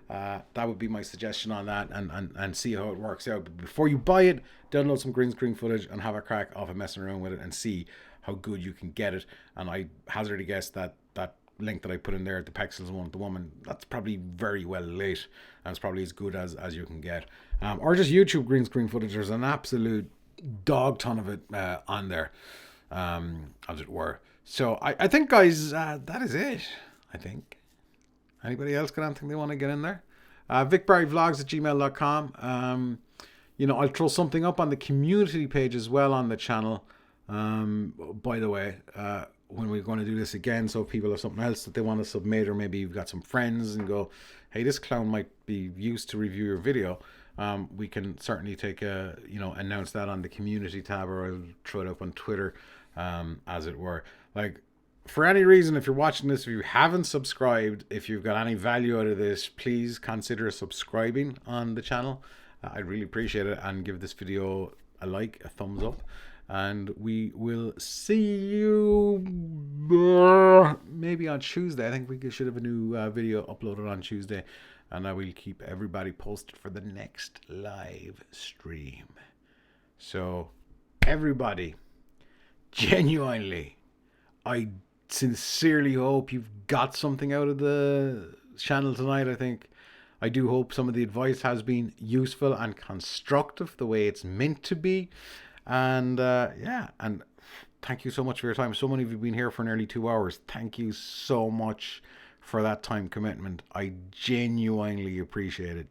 That would be my suggestion on that, and see how it works out. But before you buy it, download some green screen footage and have a crack off of messing around with it and see how good you can get it. And I hazard a guess that link that I put in there, the Pexels one, the woman, that's probably very well lit, and it's probably as good as you can get. Or just YouTube green screen footage. There's an absolute dog ton of it on there, as it were. So I think, guys, that is it. I think. Anybody else got anything they want to get in there? vicbarryvlogs@gmail.com. You know, I'll throw something up on the community page as well on the channel. By the way, when we're going to do this again, so if people have something else that they want to submit, or maybe you've got some friends and go, hey, this clown might be used to review your video, we can certainly announce that on the community tab, or I'll throw it up on Twitter, as it were. Like, for any reason, if you're watching this, if you haven't subscribed, if you've got any value out of this, please consider subscribing on the channel. I'd really appreciate it, and give this video a like, a thumbs up. And we will see you maybe on Tuesday. I think we should have a new video uploaded on Tuesday. And I will keep everybody posted for the next live stream. So, everybody, genuinely, I sincerely hope you've got something out of the channel tonight. I do hope some of the advice has been useful and constructive the way it's meant to be. And and thank you so much for your time. So many of you have been here for nearly 2 hours. Thank you so much for that time commitment. I genuinely appreciate it.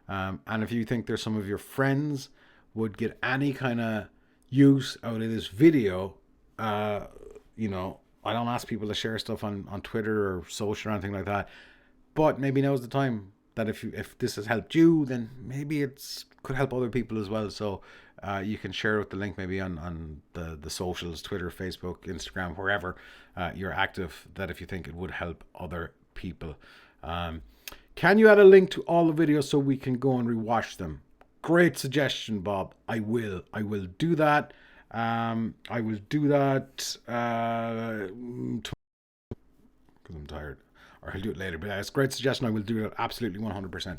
And if you think there's some of your friends would get any kind of use out of this video, you know, I don't ask people to share stuff on Twitter or social or anything like that, but maybe now's the time that if this has helped you, then maybe it could help other people as well. So you can share with the link maybe on the socials, Twitter, Facebook, Instagram, wherever you're active, that if you think it would help other people. Can you add a link to all the videos so we can go and rewatch them? Great suggestion, Bob. I will do that. I will do that because I'm tired, or I'll do it later. But it's a great suggestion. I will do it absolutely 100%.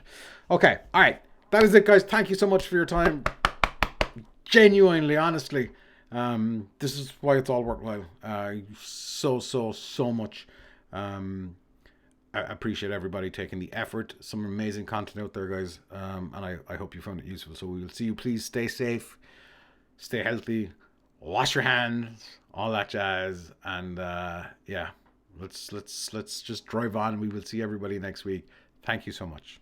Okay, all right. That is it, guys. Thank you so much for your time. Genuinely, honestly, this is why it's all worthwhile. So much. I appreciate everybody taking the effort. Some amazing content out there, guys. And I hope you found it useful. So we will see you. Please stay safe, stay healthy, wash your hands, all that jazz. And yeah, let's just drive on. We will see everybody next week. Thank you so much.